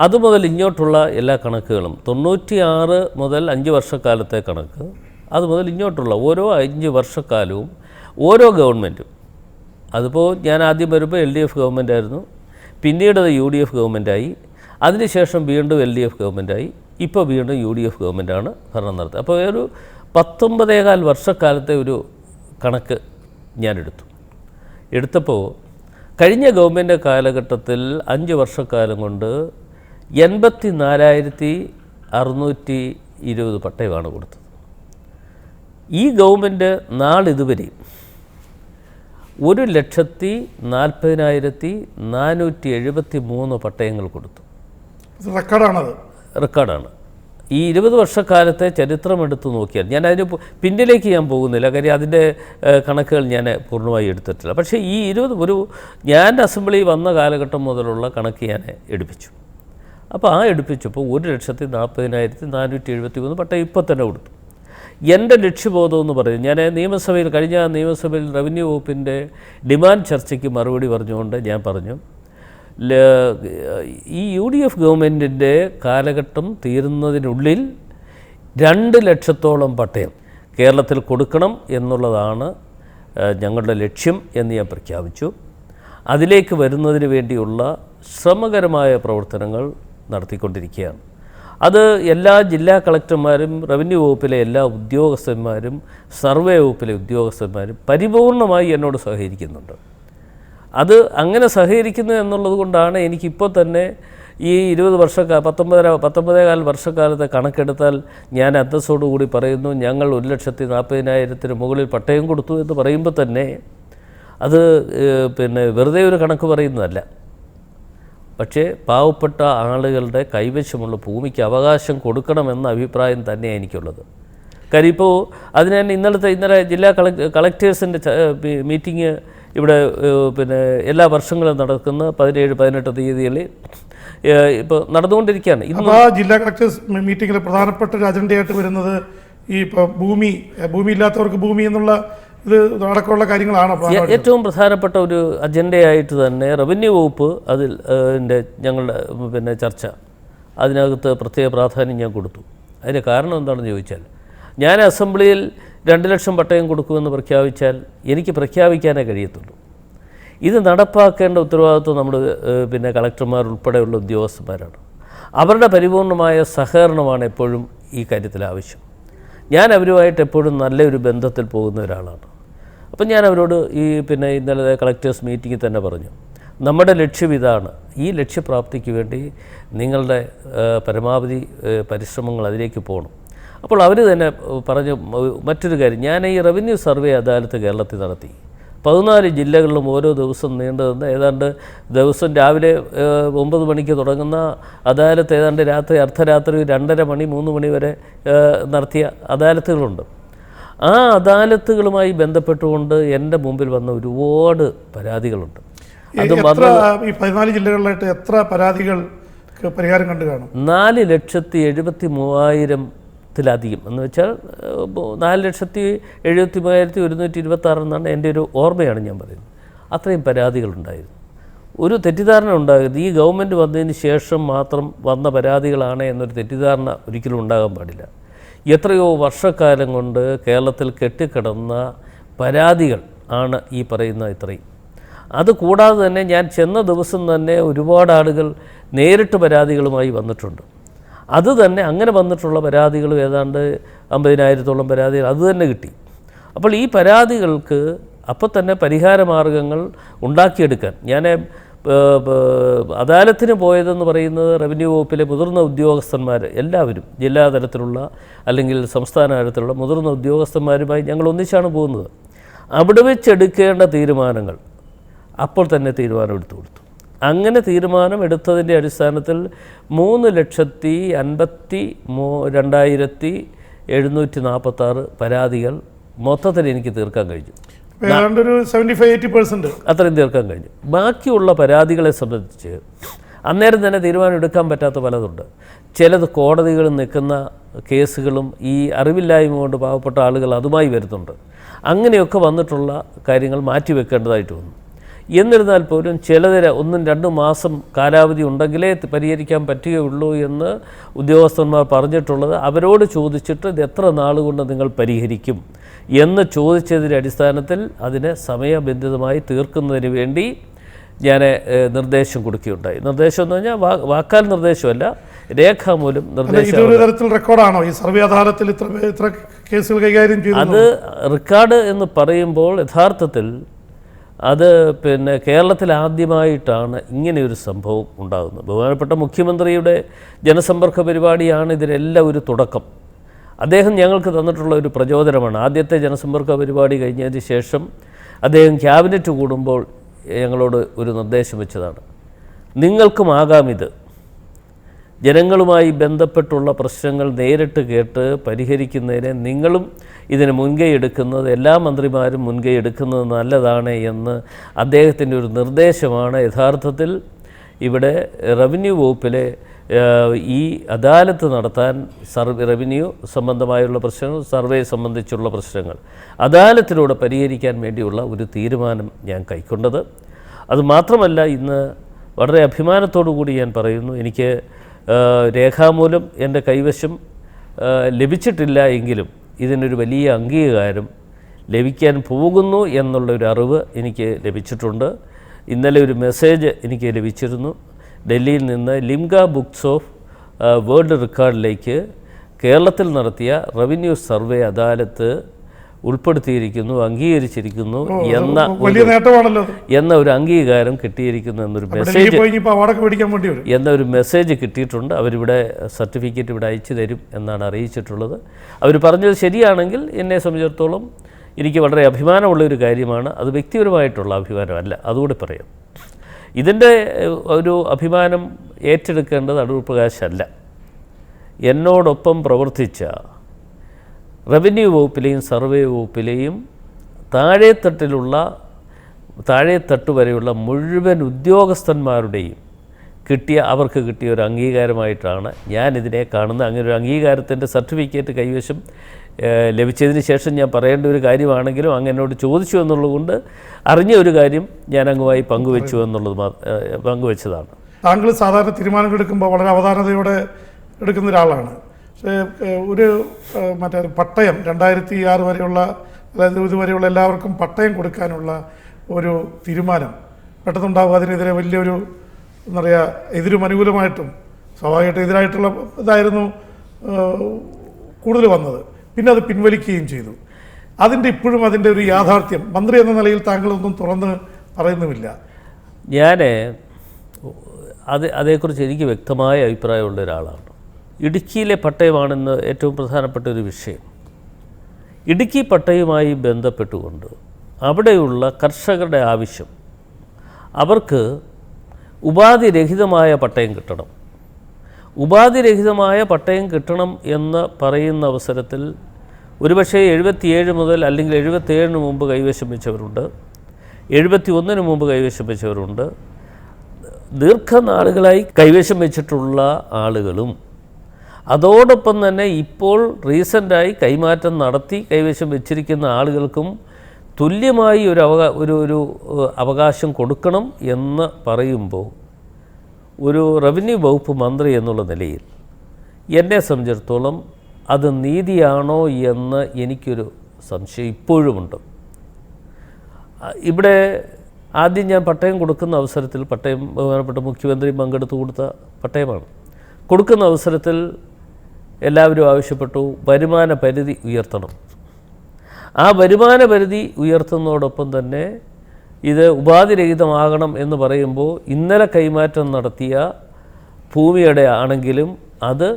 അതുമുതൽ ഇങ്ങോട്ടുള്ള എല്ലാ കണക്കുകളും 96 മുതൽ 5 വർഷക്കാലത്തെ കണക്ക്, അതുമുതൽ ഇങ്ങോട്ടുള്ള ഓരോ 5 വർഷക്കാലവും ഓരോ ഗവൺമെൻറ്റും, അതിപ്പോൾ ഞാൻ ആദ്യം വരുമ്പോൾ LDF ഗവൺമെൻറ്റായിരുന്നു, പിന്നീട് അത് UDF ഗവൺമെൻറ്റായി, അതിനുശേഷം വീണ്ടും LDF ഗവൺമെൻറ്റായി, ഇപ്പോൾ വീണ്ടും UDF ഗവൺമെൻറ്റാണ് ഭരണം നടത്തുക. അപ്പോൾ ഒരു 19.25 വർഷക്കാലത്തെ ഒരു കണക്ക് ഞാൻ എടുത്തപ്പോൾ കഴിഞ്ഞ ഗവൺമെൻറ് കാലഘട്ടത്തിൽ 5 വർഷക്കാലം കൊണ്ട് 84,620 പട്ടയമാണ് കൊടുത്തത്. ഈ ഗവൺമെൻറ് നാളിതുവരെയും 1,40,40,473 പട്ടയങ്ങൾ കൊടുത്തു. റെക്കോർഡാണ്. ഈ 20 വർഷക്കാലത്തെ ചരിത്രം എടുത്തു നോക്കിയാൽ, ഞാൻ അതിന് പിന്നിലേക്ക് ഞാൻ പോകുന്നില്ല, കാര്യം അതിൻ്റെ കണക്കുകൾ ഞാൻ പൂർണ്ണമായി എടുത്തിട്ടില്ല. പക്ഷേ ഈ ഞാൻ അസംബ്ലി വന്ന കാലഘട്ടം മുതലുള്ള കണക്ക് ഞാൻ എടുപ്പിച്ചു. അപ്പോൾ എടുപ്പിച്ചപ്പോൾ 1,40,40,473 പട്ടയം ഇപ്പോൾ തന്നെ കൊടുത്തു. എൻ്റെ ലക്ഷ്യബോധം എന്ന് പറയും, ഞാൻ കഴിഞ്ഞ നിയമസഭയിൽ റവന്യൂ വകുപ്പിൻ്റെ ഡിമാൻഡ് ചർച്ചയ്ക്ക് മറുപടി പറഞ്ഞുകൊണ്ട് ഞാൻ പറഞ്ഞു, ഈ UDF ഗവൺമെൻറ്റിൻ്റെ കാലഘട്ടം തീരുന്നതിനുള്ളിൽ 2 ലക്ഷത്തോളം പട്ടയം കേരളത്തിൽ കൊടുക്കണം എന്നുള്ളതാണ് ഞങ്ങളുടെ ലക്ഷ്യം എന്ന് ഞാൻ പ്രഖ്യാപിച്ചു. അതിലേക്ക് വരുന്നതിന് വേണ്ടിയുള്ള ശ്രമകരമായ പ്രവർത്തനങ്ങൾ നടത്തിക്കൊണ്ടിരിക്കുകയാണ്. അത് എല്ലാ ജില്ലാ കളക്ടർമാരും, റവന്യൂ വകുപ്പിലെ എല്ലാ ഉദ്യോഗസ്ഥന്മാരും, സർവേ വകുപ്പിലെ ഉദ്യോഗസ്ഥന്മാരും പരിപൂർണമായി എന്നോട് സഹകരിക്കുന്നുണ്ട്. അത് അങ്ങനെ സഹകരിക്കുന്നു എന്നുള്ളത് കൊണ്ടാണ് എനിക്കിപ്പോൾ തന്നെ ഈ 19.25 വർഷക്കാലത്തെ കണക്കെടുത്താൽ ഞാൻ അന്തസ്സോടുകൂടി പറയുന്നു, ഞങ്ങൾ 1,40,40,000 മുകളിൽ പട്ടയം കൊടുത്തു എന്ന് പറയുമ്പോൾ തന്നെ അത് വെറുതെ ഒരു കണക്ക് പറയുന്നതല്ല. പക്ഷേ പാവപ്പെട്ട ആളുകളുടെ കൈവശമുള്ള ഭൂമിക്ക് അവകാശം കൊടുക്കണമെന്ന അഭിപ്രായം തന്നെയാണ് എനിക്കുള്ളത്. കാര്യം ഇപ്പോൾ അതിന് ഇന്നലെ ജില്ലാ കളക്ടേഴ്സിൻ്റെ മീറ്റിംഗ് ഇവിടെ എല്ലാ വർഷങ്ങളും നടക്കുന്ന 17-18 തീയതികളിൽ ഇപ്പോൾ നടന്നുകൊണ്ടിരിക്കുകയാണ്. ഇപ്പോൾ ജില്ലാ കളക്ടേഴ്സ് മീറ്റിങ്ങിൽ പ്രധാനപ്പെട്ട ഒരു അജണ്ടയായിട്ട് വരുന്നത് ഈ ഇപ്പോൾ ഭൂമിയില്ലാത്തവർക്ക് ഭൂമി എന്നുള്ള ഇത് അടക്കമുള്ള കാര്യങ്ങളാണ്. ഏറ്റവും പ്രധാനപ്പെട്ട ഒരു അജണ്ടയായിട്ട് തന്നെ റവന്യൂ വകുപ്പ് ഞങ്ങളുടെ ചർച്ച അതിനകത്ത് പ്രത്യേക പ്രാധാന്യം ഞാൻ കൊടുത്തു. അതിന് കാരണം എന്താണെന്ന് ചോദിച്ചാൽ, ഞാൻ അസംബ്ലിയിൽ 2 ലക്ഷം പട്ടയം കൊടുക്കുമെന്ന് പ്രഖ്യാപിച്ചാൽ എനിക്ക് പ്രഖ്യാപിക്കാനേ കഴിയത്തുള്ളൂ. ഇത് നടപ്പാക്കേണ്ട ഉത്തരവാദിത്വം നമ്മുടെ കളക്ടർമാർ ഉൾപ്പെടെയുള്ള ഉദ്യോഗസ്ഥന്മാരാണ്. അവരുടെ പരിപൂർണമായ സഹകരണമാണ് എപ്പോഴും ഈ കാര്യത്തിൽ ആവശ്യം. ഞാൻ അവരുമായിട്ട് എപ്പോഴും നല്ലൊരു ബന്ധത്തിൽ പോകുന്ന ഒരാളാണ്. അപ്പം ഞാൻ അവരോട് ഇന്നലെ കളക്ടേഴ്സ് മീറ്റിങ്ങിൽ തന്നെ പറഞ്ഞു, നമ്മുടെ ലക്ഷ്യം ഇതാണ്, ഈ ലക്ഷ്യപ്രാപ്തിക്ക് വേണ്ടി നിങ്ങളുടെ പരമാവധി പരിശ്രമങ്ങൾ അതിലേക്ക് പോകണം. അപ്പോൾ അവർ തന്നെ പറഞ്ഞു മറ്റൊരു കാര്യം, ഞാൻ ഈ റവന്യൂ സർവേ അദാലത്ത് കേരളത്തിൽ നടത്തി. 14 ജില്ലകളിലും ഓരോ ദിവസം നീണ്ടു നിന്ന് ഏതാണ്ട് ദിവസം രാവിലെ 9 മണിക്ക് തുടങ്ങുന്ന അദാലത്ത് ഏതാണ്ട് രാത്രി അർദ്ധരാത്രി 2:30 മണി 3 മണി വരെ നടത്തിയ അദാലത്തുകളുണ്ട്. ആ അദാലത്തുകളുമായി ബന്ധപ്പെട്ടുകൊണ്ട് എൻ്റെ മുമ്പിൽ വന്ന ഒരുപാട് പരാതികളുണ്ട്. അത് ഈ 14 ജില്ലകളിലായിട്ട് എത്ര പരാതികൾക്ക് പരിഹാരം കണ്ടു കാണും? 4,73,000-ത്തിലധികം എന്ന് വെച്ചാൽ 4,73,126 എന്നാണ് എൻ്റെ ഒരു ഓർമ്മയാണ് ഞാൻ പറയുന്നത്. അത്രയും പരാതികളുണ്ടായിരുന്നു. ഒരു തെറ്റിദ്ധാരണ ഉണ്ടാകരുത്, ഈ ഗവൺമെൻറ് വന്നതിന് ശേഷം മാത്രം വന്ന പരാതികളാണ് എന്നൊരു തെറ്റിദ്ധാരണ ഒരിക്കലും ഉണ്ടാകാൻ പാടില്ല. എത്രയോ വർഷക്കാലം കൊണ്ട് കേരളത്തിൽ കെട്ടിക്കിടന്ന പരാതികൾ ആണ് ഈ പറയുന്ന ഇത്രയും. അതുകൂടാതെ തന്നെ ഞാൻ ചെന്ന ദിവസം തന്നെ ഒരുപാട് ആളുകൾ നേരിട്ട് പരാതികളുമായി വന്നിട്ടുണ്ട്. അത് തന്നെ അങ്ങനെ വന്നിട്ടുള്ള പരാതികൾ ഏതാണ്ട് 50,000-ഓളം പരാതികൾ അത് തന്നെ കിട്ടി. അപ്പോൾ ഈ പരാതികൾക്ക് അപ്പോൾ തന്നെ പരിഹാര മാർഗങ്ങൾ ഉണ്ടാക്കിയെടുക്കാൻ ഞാൻ അദാലത്തിന് പോയതെന്ന് പറയുന്നത് റവന്യൂ വകുപ്പിലെ മുതിർന്ന ഉദ്യോഗസ്ഥന്മാർ എല്ലാവരും ജില്ലാ തലത്തിലുള്ള അല്ലെങ്കിൽ സംസ്ഥാന തലത്തിലുള്ള മുതിർന്ന ഉദ്യോഗസ്ഥന്മാരുമായി ഞങ്ങൾ ഒന്നിച്ചാണ് പോകുന്നത്. അവിടെ വെച്ചെടുക്കേണ്ട തീരുമാനങ്ങൾ അപ്പോൾ തന്നെ തീരുമാനമെടുത്തു കൊടുത്തു. അങ്ങനെ തീരുമാനമെടുത്തതിൻ്റെ അടിസ്ഥാനത്തിൽ 3,52,746 പരാതികൾ മൊത്തത്തിൽ എനിക്ക് തീർക്കാൻ കഴിഞ്ഞു. ഏതാണ്ട് ഒരു 75-80% അത്രയും തീർക്കാൻ കഴിഞ്ഞു. ബാക്കിയുള്ള പരാതികളെ സംബന്ധിച്ച് അന്നേരം തന്നെ തീരുമാനം എടുക്കാൻ പറ്റാത്ത പലതുണ്ട്. ചിലത് കോടതികളിൽ നിൽക്കുന്ന കേസുകളും ഈ അറിവില്ലായ്മ കൊണ്ട് പാവപ്പെട്ട ആളുകൾ അതുമായി വരുന്നുണ്ട്. അങ്ങനെയൊക്കെ വന്നിട്ടുള്ള കാര്യങ്ങൾ മാറ്റിവെക്കേണ്ടതായിട്ട് വന്നു. എന്നിരുന്നാൽ പോലും ചിലതിന് 1-2 മാസം കാലാവധി ഉണ്ടെങ്കിലേ പരിഹരിക്കാൻ പറ്റുകയുള്ളൂ എന്ന് ഉദ്യോഗസ്ഥന്മാർ പറഞ്ഞിട്ടുള്ളത്. അവരോട് ചോദിച്ചിട്ട് ഇത് എത്ര നാളുകൊണ്ട് നിങ്ങൾ പരിഹരിക്കും എന്ന് ചോദിച്ചതിൻ്റെ അടിസ്ഥാനത്തിൽ അതിനെ സമയബന്ധിതമായി തീർക്കുന്നതിന് വേണ്ടി ഞാൻ നിർദ്ദേശം കൊടുക്കുകയുണ്ടായി. നിർദ്ദേശം എന്ന് പറഞ്ഞാൽ വാക്കാൽ നിർദ്ദേശമല്ല, രേഖാമൂലം നിർദ്ദേശം. ഇതൊരു തരത്തിൽ റെക്കോർഡാണോ ഈ സർവേ അദാലത്തിൽ ഇത്ര കേസുകൾ കൈകാര്യം ചെയ്തത്? അത് റെക്കോർഡ് എന്ന് പറയുമ്പോൾ യഥാർത്ഥത്തിൽ അത് കേരളത്തിൽ ആദ്യമായിട്ടാണ് ഇങ്ങനെയൊരു സംഭവം ഉണ്ടാകുന്നത്. ബഹുമാനപ്പെട്ട മുഖ്യമന്ത്രിയുടെ ജനസമ്പർക്ക പരിപാടിയാണ് ഇതിനെല്ലാം ഒരു തുടക്കം. അദ്ദേഹം ഞങ്ങൾക്ക് തന്നിട്ടുള്ള ഒരു പ്രചോദനമാണ്. ആദ്യത്തെ ജനസമ്പർക്ക പരിപാടി കഴിഞ്ഞതിന് ശേഷം അദ്ദേഹം ക്യാബിനറ്റ് കൂടുമ്പോൾ ഞങ്ങളോട് ഒരു നിർദ്ദേശം വെച്ചതാണ്. നിങ്ങൾക്കുമാകാമിത്. ജനങ്ങളുമായി ബന്ധപ്പെട്ടുള്ള പ്രശ്നങ്ങൾ നേരിട്ട് കേട്ട് പരിഹരിക്കുന്നതിന് നിങ്ങളും ഇതിന് മുൻകൈ എടുക്കുന്നത്, എല്ലാ മന്ത്രിമാരും മുൻകൈ എടുക്കുന്നത് നല്ലതാണ് എന്ന് അദ്ദേഹത്തിൻ്റെ ഒരു നിർദ്ദേശമാണ് യഥാർത്ഥത്തിൽ ഇവിടെ റവന്യൂ വകുപ്പിലെ ഈ അദാലത്ത് നടത്താൻ റവന്യൂ സംബന്ധമായുള്ള പ്രശ്നങ്ങൾ, സർവേ സംബന്ധിച്ചുള്ള പ്രശ്നങ്ങൾ അദാലത്തിലൂടെ പരിഹരിക്കാൻ വേണ്ടിയുള്ള ഒരു തീരുമാനം ഞാൻ കൈക്കൊണ്ടത്. അതുമാത്രമല്ല, ഇന്ന് വളരെ അഭിമാനത്തോടു കൂടി ഞാൻ പറയുന്നു, എനിക്ക് രേഖാമൂലം എൻ്റെ കൈവശം ലഭിച്ചിട്ടില്ല എങ്കിലും ഇതിനൊരു വലിയ അംഗീകാരം ലഭിക്കാൻ പോകുന്നു എന്നുള്ളൊരു അറിവ് എനിക്ക് ലഭിച്ചിട്ടുണ്ട്. ഇന്നലെ ഒരു മെസ്സേജ് എനിക്ക് ലഭിച്ചിരുന്നു. ഡൽഹിയിൽ നിന്ന് ലിംഗ ബുക്സ് ഓഫ് വേൾഡ് റെക്കോർഡിലേക്ക് കേരളത്തിൽ നടത്തിയ റവന്യൂ സർവേ അദാലത്ത് ഉൾപ്പെടുത്തിയിരിക്കുന്നു, അംഗീകരിച്ചിരിക്കുന്നു എന്ന ഒരു അംഗീകാരം കിട്ടിയിരിക്കുന്നു എന്നൊരു മെസ്സേജ് കിട്ടിയിട്ടുണ്ട്. അവരിവിടെ സർട്ടിഫിക്കറ്റ് ഇവിടെ അയച്ചു തരും എന്നാണ് അറിയിച്ചിട്ടുള്ളത്. അവർ പറഞ്ഞത് ശരിയാണെങ്കിൽ എന്നെ സംബന്ധിച്ചിടത്തോളം എനിക്ക് വളരെ അഭിമാനമുള്ളൊരു കാര്യമാണ്. അത് വ്യക്തിപരമായിട്ടുള്ള അഭിമാനമല്ല, അതുകൂടി പറയാം. ഇതിൻ്റെ ഒരു അഭിമാനം ഏറ്റെടുക്കേണ്ടത് അടൂർ പ്രകാശല്ല, എന്നോടൊപ്പം പ്രവർത്തിച്ച റവന്യൂ വകുപ്പിലെയും സർവേ വകുപ്പിലെയും താഴെത്തട്ട് വരെയുള്ള മുഴുവൻ ഉദ്യോഗസ്ഥന്മാരുടെയും അവർക്ക് കിട്ടിയ ഒരു അംഗീകാരമായിട്ടാണ് ഞാനിതിനെ കാണുന്നത്. അങ്ങനെ ഒരു അംഗീകാരത്തിൻ്റെ സർട്ടിഫിക്കറ്റ് കൈവശം ലഭിച്ചതിന് ശേഷം ഞാൻ പറയേണ്ട ഒരു കാര്യമാണെങ്കിലും അങ്ങനോട് ചോദിച്ചു എന്നുള്ളതുകൊണ്ട് അറിഞ്ഞ ഒരു കാര്യം ഞാൻ അങ്ങുമായി പങ്കുവെച്ചതാണ്. താങ്കൾ സാധാരണ തീരുമാനങ്ങൾ എടുക്കുമ്പോൾ വളരെ അവധാനതയോടെ എടുക്കുന്ന ഒരാളാണ്. പക്ഷേ ഒരു പട്ടയം 2006 വരെയുള്ള, അതായത് ഇതുവരെയുള്ള എല്ലാവർക്കും പട്ടയം കൊടുക്കാനുള്ള ഒരു തീരുമാനം പെട്ടെന്നുണ്ടാകും. അതിനെതിരെ വലിയൊരു എന്താ പറയുക, എതിരും അനുകൂലമായിട്ടും സ്വാഭാവികമായിട്ടും എതിരായിട്ടുള്ള ഇതായിരുന്നു കൂടുതൽ വന്നത്. പിന്നെ അത് പിൻവലിക്കുകയും ചെയ്തു. ഇപ്പോഴും അതിൻ്റെ ഒരു യാഥാർത്ഥ്യം മന്ത്രി എന്ന നിലയിൽ താങ്കളൊന്നും തുറന്ന് പറയുന്നുമില്ല. ഞാൻ അതേക്കുറിച്ച് എനിക്ക് വ്യക്തമായ അഭിപ്രായമുള്ള ഒരാളാണ്. ഇടുക്കിയിലെ പട്ടയമാണെന്ന് ഏറ്റവും പ്രധാനപ്പെട്ട ഒരു വിഷയം. ഇടുക്കി പട്ടയവുമായി ബന്ധപ്പെട്ടുകൊണ്ട് അവിടെയുള്ള കർഷകരുടെ ആവശ്യം, അവർക്ക് ഉപാധിരഹിതമായ പട്ടയം കിട്ടണം. ഉപാധിരഹിതമായ പട്ടയം കിട്ടണം എന്ന് പറയുന്ന അവസരത്തിൽ ഒരുപക്ഷെ 77 മുതൽ അല്ലെങ്കിൽ 77 മുമ്പ് കൈവശം വെച്ചവരുണ്ട്, 71 മുമ്പ് കൈവശം വെച്ചവരുണ്ട്, ദീർഘനാളുകളായി കൈവശം വെച്ചിട്ടുള്ള ആളുകളും അതോടൊപ്പം തന്നെ ഇപ്പോൾ റീസെൻ്റായി കൈമാറ്റം നടത്തി കൈവശം വെച്ചിരിക്കുന്ന ആളുകൾക്കും തുല്യമായി ഒരു അവകാശം കൊടുക്കണം എന്ന് പറയുമ്പോൾ ഒരു റവന്യൂ വകുപ്പ് മന്ത്രി എന്നുള്ള നിലയിൽ എന്നെ സംബന്ധിച്ചിടത്തോളം അത് നീതിയാണോ എന്ന് എനിക്കൊരു സംശയം ഇപ്പോഴുമുണ്ട്. ഇവിടെ ആദ്യം ഞാൻ പട്ടയം കൊടുക്കുന്ന അവസരത്തിൽ, പട്ടയം ബഹുമാനപ്പെട്ട മുഖ്യമന്ത്രി പങ്കെടുത്തു കൊടുത്ത പട്ടയമാണ്. കൊടുക്കുന്ന അവസരത്തിൽ എല്ലാവരും ആവശ്യപ്പെട്ടു വരുമാന പരിധി ഉയർത്തണം. ആ വരുമാന പരിധി ഉയർത്തുന്നതോടൊപ്പം തന്നെ ഇത് ഉപാധിരഹിതമാകണം എന്ന് പറയുമ്പോൾ ഇന്നലെ കൈമാറ്റം നടത്തിയ ഭൂമിയുടെ ആണെങ്കിലും അത്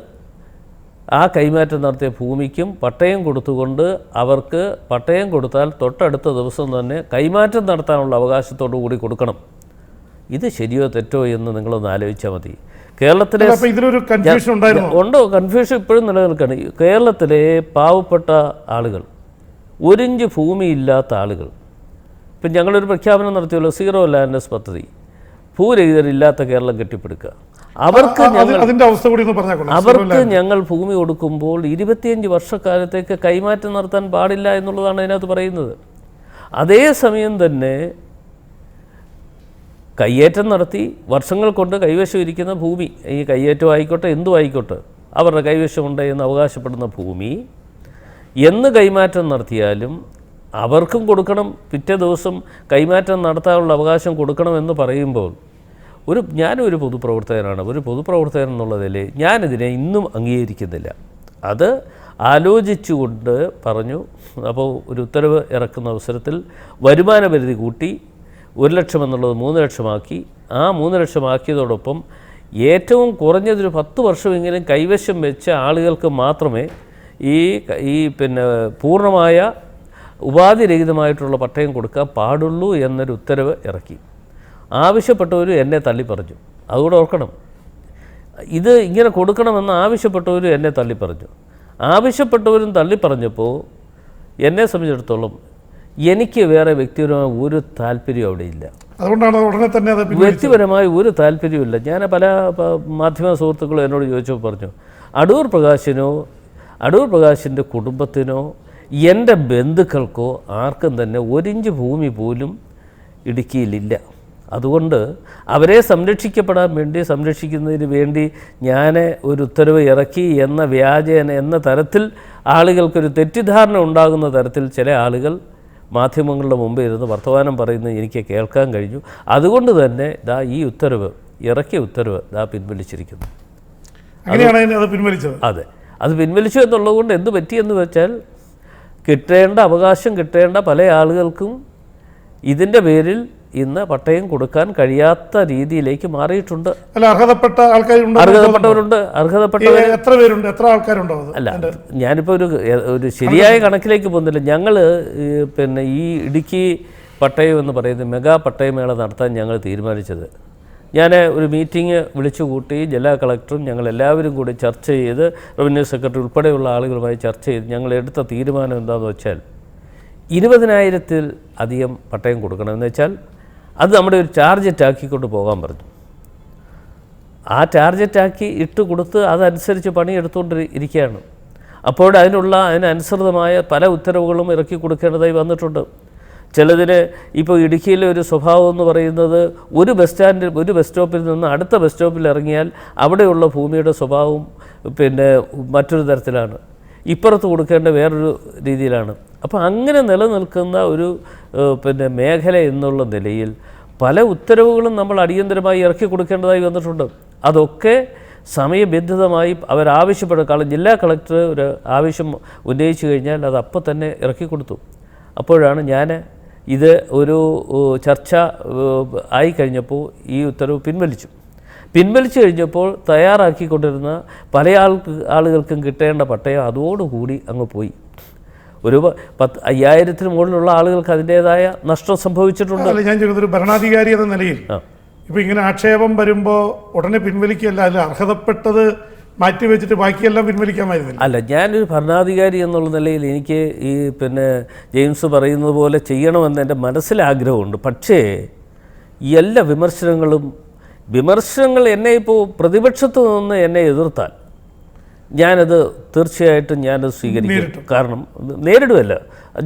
ആ കൈമാറ്റം നടത്തിയ ഭൂമിക്കും പട്ടയം കൊടുത്തുകൊണ്ട് അവർക്ക് പട്ടയം കൊടുത്താൽ തൊട്ടടുത്ത ദിവസം തന്നെ കൈമാറ്റം നടത്താനുള്ള അവകാശത്തോടു കൂടി കൊടുക്കണം ഇത് ശരിയോ തെറ്റോ എന്ന് നിങ്ങളൊന്ന് ആലോചിച്ചാൽ മതി. കേരളത്തിലെ അപ്പൊ ഇതിലൊരു കൺഫ്യൂഷൻ ഉണ്ടായിരുന്നു. ഉണ്ടോ? കൺഫ്യൂഷൻ ഇപ്പോഴും നിലനിൽക്കുകയാണ്. കേരളത്തിലെ പാവപ്പെട്ട ആളുകൾ, ഒരിഞ്ച് ഭൂമിയില്ലാത്ത ആളുകൾ, ഇപ്പം ഞങ്ങളൊരു പ്രഖ്യാപനം നടത്തിയല്ലോ, സീറോ ലാൻഡ്ലെസ് പദ്ധതി, ഭൂരഹിതരില്ലാത്ത കേരളം കെട്ടിപ്പടുക്കുക. അവർക്ക് അതിന്റെ അവസ്ഥ കൂടി ഒന്ന് പറഞ്ഞാൽ അവർക്ക് ഞങ്ങൾ ഭൂമി കൊടുക്കുമ്പോൾ 25 വർഷക്കാലത്തേക്ക് കൈമാറ്റം നടത്താൻ പാടില്ല എന്നുള്ളതാണ് അതിനകത്ത് പറയുന്നത്. അതേസമയം തന്നെ കയ്യേറ്റം നടത്തി വർഷങ്ങൾ കൊണ്ട് കൈവശം ഇരിക്കുന്ന ഭൂമി, ഈ കയ്യേറ്റം ആയിക്കോട്ടെ എന്തും ആയിക്കോട്ടെ, അവരുടെ കൈവശമുണ്ട് എന്ന് അവകാശപ്പെടുന്ന ഭൂമി എന്ന് കൈമാറ്റം നടത്തിയാലും അവർക്കും കൊടുക്കണം, പിറ്റേ ദിവസം കൈമാറ്റം നടത്താനുള്ള അവകാശം കൊടുക്കണമെന്ന് പറയുമ്പോൾ ഞാനൊരു പൊതുപ്രവർത്തകനാണ്. ഒരു പൊതുപ്രവർത്തകൻ എന്നുള്ളതിൽ ഞാനിതിനെ ഇന്നും അംഗീകരിക്കുന്നില്ല. അത് ആലോചിച്ചുകൊണ്ട് പറഞ്ഞു. അപ്പോൾ ഒരു ഉത്തരവ് ഇറക്കുന്ന അവസരത്തിൽ വരുമാന പരിധി കൂട്ടി 1 ലക്ഷം എന്നുള്ളത് 3 ലക്ഷമാക്കി. ആ 3 ലക്ഷമാക്കിയതോടൊപ്പം ഏറ്റവും കുറഞ്ഞതൊരു 10 വർഷമെങ്കിലും കൈവശം വെച്ച ആളുകൾക്ക് മാത്രമേ ഈ പൂർണ്ണമായ ഉപാധിരഹിതമായിട്ടുള്ള പട്ടയം കൊടുക്കാൻ പാടുള്ളൂ എന്നൊരു ഉത്തരവ് ഇറക്കി. ആവശ്യപ്പെട്ടവരും എന്നെ തള്ളിപ്പറഞ്ഞു. അതുകൂടെ ഓർക്കണം, ഇത് ഇങ്ങനെ കൊടുക്കണമെന്ന് ആവശ്യപ്പെട്ടവരും എന്നെ തള്ളിപ്പറഞ്ഞു. ആവശ്യപ്പെട്ടവരും തള്ളിപ്പറഞ്ഞപ്പോൾ എന്നെ സംബന്ധിച്ചിടത്തോളം എനിക്ക് വേറെ വ്യക്തിപരമായ ഒരു താല്പര്യവും അവിടെ ഇല്ല. അതുകൊണ്ടാണ് ഉടനെ തന്നെ വ്യക്തിപരമായ ഒരു താല്പര്യമില്ല. ഞാൻ പല മാധ്യമ സുഹൃത്തുക്കളും എന്നോട് ചോദിച്ചപ്പോൾ പറഞ്ഞു, അടൂർ പ്രകാശിൻ്റെ കുടുംബത്തിനോ എൻ്റെ ബന്ധുക്കൾക്കോ ആർക്കും തന്നെ 1 ഇഞ്ച് ഭൂമി പോലും ഇടുക്കിയിലില്ല. അതുകൊണ്ട് അവരെ സംരക്ഷിക്കുന്നതിന് വേണ്ടി ഞാൻ ഒരു ഉത്തരവ് ഇറക്കി എന്ന വ്യാജേന എന്ന തരത്തിൽ ആളുകൾക്കൊരു തെറ്റിദ്ധാരണ ഉണ്ടാകുന്ന തരത്തിൽ ചില ആളുകൾ മാധ്യമങ്ങളുടെ മുമ്പ് ഇരുന്ന് വർത്തമാനം പറയുന്നത് എനിക്ക് കേൾക്കാൻ കഴിഞ്ഞു. അതുകൊണ്ട് തന്നെ ഈ ഇറക്കിയ ഉത്തരവ് പിൻവലിച്ചിരിക്കുന്നു. അത് പിൻവലിച്ചത്? അതെ, അത് പിൻവലിച്ചു എന്നുള്ളത് കൊണ്ട് എന്ത് പറ്റിയെന്ന് വെച്ചാൽ അവകാശം കിട്ടേണ്ട പല ആളുകൾക്കും ഇതിൻ്റെ പേരിൽ ഇന്ന് പട്ടയം കൊടുക്കാൻ കഴിയാത്ത രീതിയിലേക്ക് മാറിയിട്ടുണ്ട്. അർഹതപ്പെട്ടവരുണ്ട്. എത്ര പേരുണ്ട്? എത്ര ആൾക്കാരുണ്ടോ? അല്ല, ഞാനിപ്പോൾ ഒരു ശരിയായ കണക്കിലേക്ക് പോകുന്നില്ല. ഞങ്ങൾ ഈ ഇടുക്കി പട്ടയം എന്ന് പറയുന്നത് മെഗാ പട്ടയമേള നടത്താൻ ഞങ്ങൾ തീരുമാനിച്ചത്, ഞാൻ ഒരു മീറ്റിംഗ് വിളിച്ചു കൂട്ടി ജില്ലാ കളക്ടറും ഞങ്ങളെല്ലാവരും കൂടി ചർച്ച ചെയ്ത് റവന്യൂ സെക്രട്ടറി ഉൾപ്പെടെയുള്ള ആളുകളുമായി ചർച്ച ചെയ്ത് ഞങ്ങൾ എടുത്ത തീരുമാനം എന്താണെന്ന് വെച്ചാൽ 20,000-ൽ അധികം പട്ടയം കൊടുക്കണമെന്ന് വെച്ചാൽ അത് നമ്മുടെ ഒരു ടാർഗറ്റാക്കിക്കൊണ്ട് പോകാൻ പറഞ്ഞു. ആ ടാർഗറ്റാക്കി ഇട്ട് കൊടുത്ത് അതനുസരിച്ച് പണിയെടുത്തുകൊണ്ട് ഇരിക്കുകയാണ്. അപ്പോൾ അതിനനുസൃതമായ പല ഉത്തരവുകളും ഇറക്കി കൊടുക്കേണ്ടതായി വന്നിട്ടുണ്ട്. ചിലതിന് ഇപ്പോൾ ഇടുക്കിയിലെ ഒരു സ്വഭാവം എന്ന് പറയുന്നത് ഒരു ബസ് സ്റ്റോപ്പിൽ നിന്ന് അടുത്ത ബസ് സ്റ്റോപ്പിൽ ഇറങ്ങിയാൽ അവിടെയുള്ള ഭൂമിയുടെ സ്വഭാവം മറ്റൊരു തരത്തിലാണ്, ഇപ്പുറത്ത് കൊടുക്കേണ്ട വേറൊരു രീതിയിലാണ്. അപ്പോൾ അങ്ങനെ നിലനിൽക്കുന്ന ഒരു മേഖല എന്നുള്ള നിലയിൽ പല ഉത്തരവുകളും നമ്മൾ അടിയന്തരമായി ഇറക്കി കൊടുക്കേണ്ടതായി വന്നിട്ടുണ്ട്. അതൊക്കെ സമയബന്ധിതമായി അവരാവശ്യപ്പെടുക. ജില്ലാ കളക്ടർ ഒരു ആവശ്യം ഉന്നയിച്ചു കഴിഞ്ഞാൽ അത് അപ്പം തന്നെ ഇറക്കി കൊടുത്തു. അപ്പോഴാണ് ഞാൻ ഇത് ഒരു ചർച്ച ആയിക്കഴിഞ്ഞപ്പോൾ ഈ ഉത്തരവ് പിൻവലിച്ചു കഴിഞ്ഞപ്പോൾ തയ്യാറാക്കിക്കൊണ്ടിരുന്ന പല ആളുകൾക്കും കിട്ടേണ്ട പട്ടയം അതോടുകൂടി അങ്ങ് പോയി. ഒരു 5,000-ന് മുകളിലുള്ള ആളുകൾക്ക് അതിൻ്റേതായ നഷ്ടം സംഭവിച്ചിട്ടുണ്ട്. ഞാൻ ചോദിക്കുന്നത്, ഒരു ഭരണാധികാരി എന്ന നിലയിൽ ഇപ്പോൾ ഇങ്ങനെ ആക്ഷേപം വരുമ്പോൾ ഉടനെ പിൻവലിക്കുകയല്ല, അതിൽ അർഹതപ്പെട്ടത് മാറ്റിവെച്ചിട്ട് ബാക്കിയെല്ലാം പിൻവലിക്കാമായിരുന്നില്ല? അല്ല, ഞാനൊരു ഭരണാധികാരി എന്നുള്ള നിലയിൽ എനിക്ക് ഈ ജെയിംസ് പറയുന്നത് പോലെ ചെയ്യണമെന്ന് എൻ്റെ മനസ്സിലാഗ്രഹമുണ്ട്. പക്ഷേ എല്ലാ വിമർശനങ്ങൾ എന്നെ ഇപ്പോൾ പ്രതിപക്ഷത്തു നിന്ന് എന്നെ എതിർത്താൽ ഞാനത് തീർച്ചയായിട്ടും ഞാനത് സ്വീകരിക്കും. കാരണം നേരിടുമല്ല,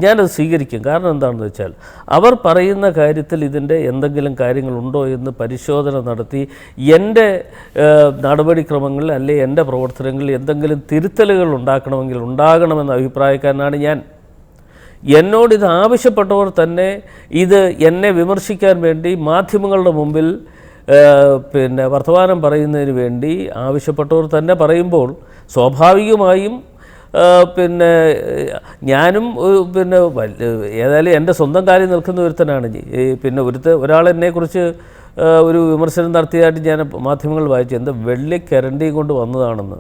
ഞാനത് സ്വീകരിക്കും. കാരണം എന്താണെന്ന് വെച്ചാൽ അവർ പറയുന്ന കാര്യത്തിൽ ഇതിൻ്റെ എന്തെങ്കിലും കാര്യങ്ങളുണ്ടോ എന്ന് പരിശോധന നടത്തി എൻ്റെ നടപടിക്രമങ്ങളിൽ അല്ലെങ്കിൽ എൻ്റെ പ്രവർത്തനങ്ങളിൽ എന്തെങ്കിലും തിരുത്തലുകൾ ഉണ്ടാകണമെന്ന അഭിപ്രായക്കാരനാണ് ഞാൻ. എന്നോടിത് ആവശ്യപ്പെട്ടവർ തന്നെ ഇത് എന്നെ വിമർശിക്കാൻ വേണ്ടി മാധ്യമങ്ങളുടെ മുമ്പിൽ വർത്തമാനം പറയുന്നതിന് വേണ്ടി ആവശ്യപ്പെട്ടവർ തന്നെ പറയുമ്പോൾ സ്വാഭാവികമായും ഞാനും ഏതായാലും എൻ്റെ സ്വന്തം കാര്യം നിൽക്കുന്ന ഒരുത്തനാണ്. ഒരാളെന്നെക്കുറിച്ച് ഒരു വിമർശനം നടത്തിയതായിട്ട് ഞാൻ മാധ്യമങ്ങൾ വായിച്ചു. എന്താ വെള്ളിക്കരണ്ടിയും കൊണ്ട് വന്നതാണെന്ന്.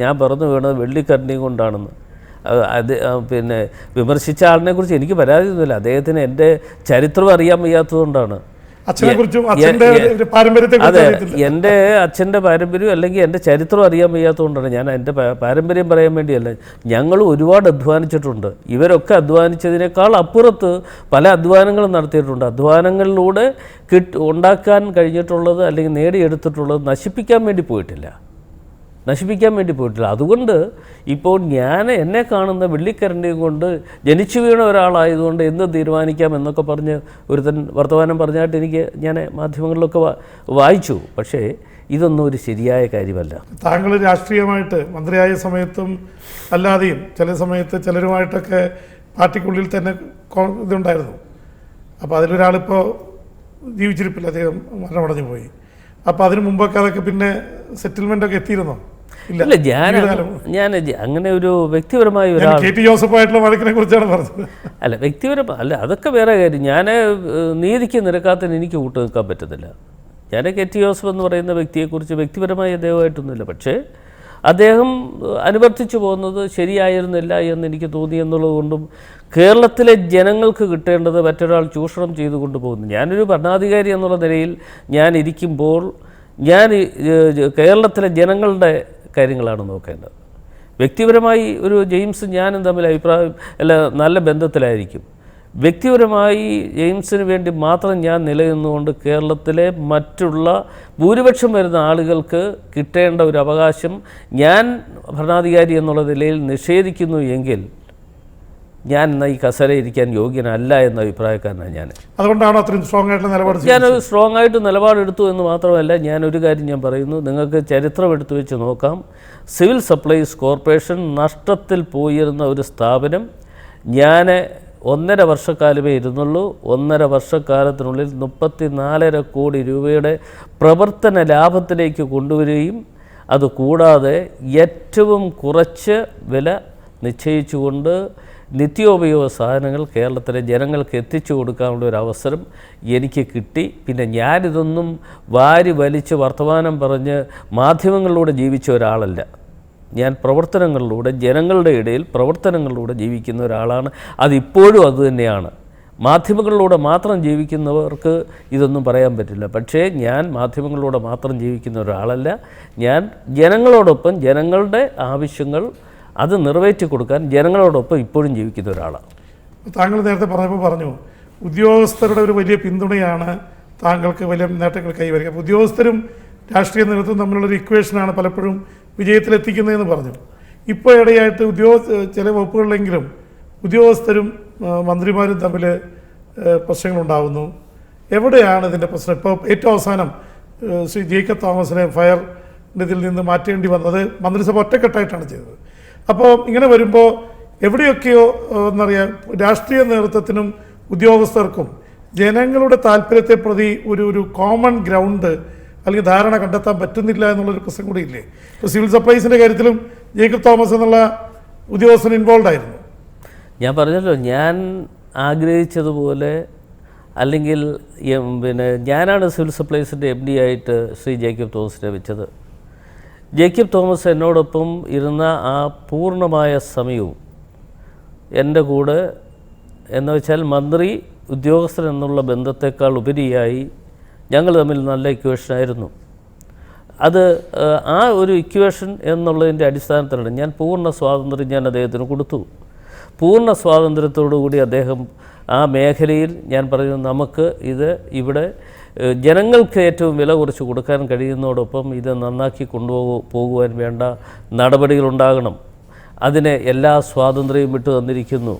ഞാൻ പറഞ്ഞു വീണത് വെള്ളിക്കരണ്ടിയും കൊണ്ടാണെന്ന്. അത് വിമർശിച്ച ആളിനെക്കുറിച്ച് എനിക്ക് പരാതിയൊന്നുമില്ല. അദ്ദേഹത്തിന് എൻ്റെ ചരിത്രം അറിയാൻ വയ്യാത്തതുകൊണ്ടാണ്. അച്ഛനെ കുറിച്ചും അച്ഛൻ്റെ പാരമ്പര്യത്തെ അതെ, എൻ്റെ അച്ഛൻ്റെ പാരമ്പര്യം അല്ലെങ്കിൽ എൻ്റെ ചരിത്രം അറിയാൻ വയ്യാത്തതുകൊണ്ടാണ് ഞാൻ എൻ്റെ പാരമ്പര്യം പറയാൻ വേണ്ടിയല്ല. ഞങ്ങൾ ഒരുപാട് അധ്വാനിച്ചിട്ടുണ്ട്. ഇവരൊക്കെ അധ്വാനിച്ചതിനേക്കാൾ അപ്പുറത്ത് പല അധ്വാനങ്ങളും നടത്തിയിട്ടുണ്ട്. അധ്വാനങ്ങളിലൂടെ ഉണ്ടാക്കാൻ കഴിഞ്ഞിട്ടുള്ളത് അല്ലെങ്കിൽ നേടിയെടുത്തിട്ടുള്ളത് നശിപ്പിക്കാൻ വേണ്ടി പോയിട്ടില്ല. അതുകൊണ്ട് ഇപ്പോൾ എന്നെ കാണുന്ന വെള്ളിക്കരണ്ടിയും കൊണ്ട് ജനിച്ചു വീണ ഒരാളായതുകൊണ്ട് എന്ത് തീരുമാനിക്കാം എന്നൊക്കെ പറഞ്ഞ് ഒരുത്തൻ വർത്തമാനം പറഞ്ഞായിട്ട് ഞാൻ മാധ്യമങ്ങളിലൊക്കെ വായിച്ചു. പക്ഷേ ഇതൊന്നും ഒരു ശരിയായ കാര്യമല്ല. താങ്കൾ രാഷ്ട്രീയമായിട്ട് മന്ത്രിയായ സമയത്തും അല്ലാതെയും ചില സമയത്ത് ചിലരുമായിട്ടൊക്കെ പാർട്ടിക്കുള്ളിൽ തന്നെ ഇതുണ്ടായിരുന്നു. അപ്പോൾ അതിലൊരാളിപ്പോൾ ജീവിച്ചിരിപ്പില്ല, അദ്ദേഹം മരണമടഞ്ഞു പോയി. അപ്പോൾ അതിന് മുമ്പൊക്കെ അതൊക്കെ പിന്നെ സെറ്റിൽമെൻ്റൊക്കെ എത്തിയിരുന്നോ? ഇല്ല, ഞാൻ അങ്ങനെ ഒരു വ്യക്തിപരമായ ഒരാൾ കെ ടി ജോസഫായിട്ടുള്ള വഴക്കിനെ കുറിച്ചാണ് പറഞ്ഞത്. അല്ല, വ്യക്തിപരമായ അല്ല, അതൊക്കെ വേറെ കാര്യം. ഞാൻ നീതിക്ക് നിരക്കാത്തതിന് എനിക്ക് കൂട്ടു നിൽക്കാൻ പറ്റത്തില്ല. ഞാൻ കെ ടി ജോസഫ് എന്ന് പറയുന്ന വ്യക്തിയെക്കുറിച്ച് വ്യക്തിപരമായ അദ്ദേഹമായിട്ടൊന്നുമില്ല. പക്ഷേ അദ്ദേഹം അനുവർത്തിച്ചു പോകുന്നത് ശരിയായിരുന്നില്ല എന്ന് എനിക്ക് തോന്നി എന്നുള്ളതുകൊണ്ടും കേരളത്തിലെ ജനങ്ങൾക്ക് കിട്ടേണ്ടത് മറ്റൊരാൾ ചൂഷണം ചെയ്തു കൊണ്ടുപോകുന്നു. ഞാനൊരു ഭരണാധികാരി എന്നുള്ള നിലയിൽ ഞാൻ ഇരിക്കുമ്പോൾ ഞാൻ കേരളത്തിലെ ജനങ്ങളുടെ കാര്യങ്ങളാണ് നോക്കേണ്ടത്. വ്യക്തിപരമായി ഒരു ജെയിംസ് ഞാനും തമ്മിൽ നല്ല ബന്ധത്തിലായിരിക്കും. വ്യക്തിപരമായി ജെയിംസിന് വേണ്ടി മാത്രം ഞാൻ നിലനിന്നുകൊണ്ട് കേരളത്തിലെ മറ്റുള്ള ഭൂരിപക്ഷം വരുന്ന ആളുകൾക്ക് കിട്ടേണ്ട ഒരു അവകാശം ഞാൻ ഭരണാധികാരി എന്നുള്ള നിലയിൽ നിഷേധിക്കുന്നു എങ്കിൽ ഞാൻ എന്നാൽ ഈ കസേരയിരിക്കാൻ യോഗ്യനല്ല എന്ന അഭിപ്രായക്കാരനാണ് ഞാൻ. അതുകൊണ്ടാണ് അത്രയും സ്ട്രോങ് ആയിട്ടുള്ള നിലപാട്. ഞാനൊരു സ്ട്രോങ് ആയിട്ട് നിലപാടെടുത്തു എന്ന് മാത്രമല്ല, ഞാനൊരു കാര്യം ഞാൻ പറയുന്നു, നിങ്ങൾക്ക് ചരിത്രം എടുത്തു വെച്ച് നോക്കാം. സിവിൽ സപ്ലൈസ് കോർപ്പറേഷൻ നഷ്ടത്തിൽ പോയിരുന്ന ഒരു സ്ഥാപനം ഞാൻ 1.5 വർഷക്കാലമേ ഇരുന്നുള്ളൂ. 1.5 വർഷക്കാലത്തിനുള്ളിൽ 34.5 കോടി രൂപയുടെ പ്രവർത്തന ലാഭത്തിലേക്ക് കൊണ്ടുവരികയും അതുകൂടാതെ ഏറ്റവും കുറച്ച് വില നിശ്ചയിച്ചുകൊണ്ട് നിത്യോപയോഗ സാധനങ്ങൾ കേരളത്തിലെ ജനങ്ങൾക്ക് എത്തിച്ചു കൊടുക്കാനുള്ള ഒരു അവസരം എനിക്ക് കിട്ടി. പിന്നെ ഞാനിതൊന്നും വാരി വലിച്ച് വർത്തമാനം പറഞ്ഞ് മാധ്യമങ്ങളിലൂടെ ജീവിച്ച ഒരാളല്ല. ഞാൻ പ്രവർത്തനങ്ങളിലൂടെ ജനങ്ങളുടെ ഇടയിൽ പ്രവർത്തനങ്ങളിലൂടെ ജീവിക്കുന്ന ഒരാളാണ്. അതിപ്പോഴും അതുതന്നെയാണ്. മാധ്യമങ്ങളിലൂടെ മാത്രം ജീവിക്കുന്നവർക്ക് ഇതൊന്നും പറയാൻ പറ്റില്ല. പക്ഷേ ഞാൻ മാധ്യമങ്ങളിലൂടെ മാത്രം ജീവിക്കുന്ന ഒരാളല്ല. ഞാൻ ജനങ്ങളോടൊപ്പം ജനങ്ങളുടെ ആവശ്യങ്ങൾ അത് നിറവേറ്റി കൊടുക്കാൻ ജനങ്ങളോടൊപ്പം ഇപ്പോഴും ജീവിക്കുന്ന ഒരാളാണ്. താങ്കൾ നേരത്തെ പറഞ്ഞു ഉദ്യോഗസ്ഥരുടെ ഒരു വലിയ പിന്തുണയാണ് താങ്കൾക്ക് വലിയ നേട്ടങ്ങൾ കൈവരിക. ഉദ്യോഗസ്ഥരും രാഷ്ട്രീയ നേതൃത്വം തമ്മിലുള്ളൊരു ഇക്വേഷനാണ് പലപ്പോഴും വിജയത്തിലെത്തിക്കുന്നതെന്ന് പറഞ്ഞു. ഇപ്പോൾ ഇടയായിട്ട് ചില വകുപ്പുകളിലെങ്കിലും ഉദ്യോഗസ്ഥരും മന്ത്രിമാരും തമ്മിൽ പ്രശ്നങ്ങളുണ്ടാകുന്നു. എവിടെയാണ് ഇതിൻ്റെ പ്രശ്നം? ഇപ്പോൾ ഏറ്റവും അവസാനം ശ്രീ ജേക്കബ് തോമസിനെ ഇതിൽ നിന്ന് മാറ്റേണ്ടി വന്നത് മന്ത്രിസഭ ഒറ്റക്കെട്ടായിട്ടാണ് ചെയ്തത്. അപ്പോൾ ഇങ്ങനെ വരുമ്പോൾ എവിടെയൊക്കെയോ എന്നറിയാം, രാഷ്ട്രീയ നേതൃത്വത്തിനും ഉദ്യോഗസ്ഥർക്കും ജനങ്ങളുടെ താല്പര്യത്തെ പ്രതി ഒരു കോമൺ ഗ്രൗണ്ട് അല്ലെങ്കിൽ ധാരണ കണ്ടെത്താൻ പറ്റുന്നില്ല എന്നുള്ളൊരു പ്രശ്നം കൂടി ഇല്ലേ? ഇപ്പോൾ സിവിൽ സപ്ലൈസിൻ്റെ കാര്യത്തിലും ജേക്കബ് തോമസ് എന്നുള്ള ഉദ്യോഗസ്ഥൻ ഇൻവോൾവ് ആയിരുന്നു. ഞാൻ പറഞ്ഞല്ലോ, ഞാൻ ആഗ്രഹിച്ചതുപോലെ അല്ലെങ്കിൽ ഞാനാണ് സിവിൽ സപ്ലൈസിൻ്റെ MD ആയിട്ട് ശ്രീ ജേക്കബ് തോമസിനെ വെച്ചത്. ജേക്കബ് തോമസ് എന്നോടൊപ്പം ഇരുന്ന ആ പൂർണ്ണമായ സമയവും എൻ്റെ കൂടെ എന്ന് വെച്ചാൽ മന്ത്രി ഉദ്യോഗസ്ഥൻ എന്നുള്ള ബന്ധത്തെക്കാൾ ഉപരിയായി ഞങ്ങൾ തമ്മിൽ നല്ല ഇക്വേഷനായിരുന്നു. അത് ആ ഒരു ഇക്വേഷൻ എന്നുള്ളതിൻ്റെ അടിസ്ഥാനത്തിലാണ് ഞാൻ പൂർണ്ണ സ്വാതന്ത്ര്യം ഞാൻ അദ്ദേഹത്തിന് കൊടുത്തു. പൂർണ്ണ സ്വാതന്ത്ര്യത്തോടു കൂടി അദ്ദേഹം ആ മേഖലയിൽ ഞാൻ പറഞ്ഞു, നമുക്ക് ഇവിടെ ജനങ്ങൾക്ക് ഏറ്റവും വില കുറച്ച് കൊടുക്കാൻ കഴിയുന്നതോടൊപ്പം ഇത് നന്നാക്കി പോകുവാൻ വേണ്ട നടപടികളുണ്ടാകണം. അതിന് എല്ലാ സ്വാതന്ത്ര്യവും വിട്ടു തന്നിരിക്കുന്നു.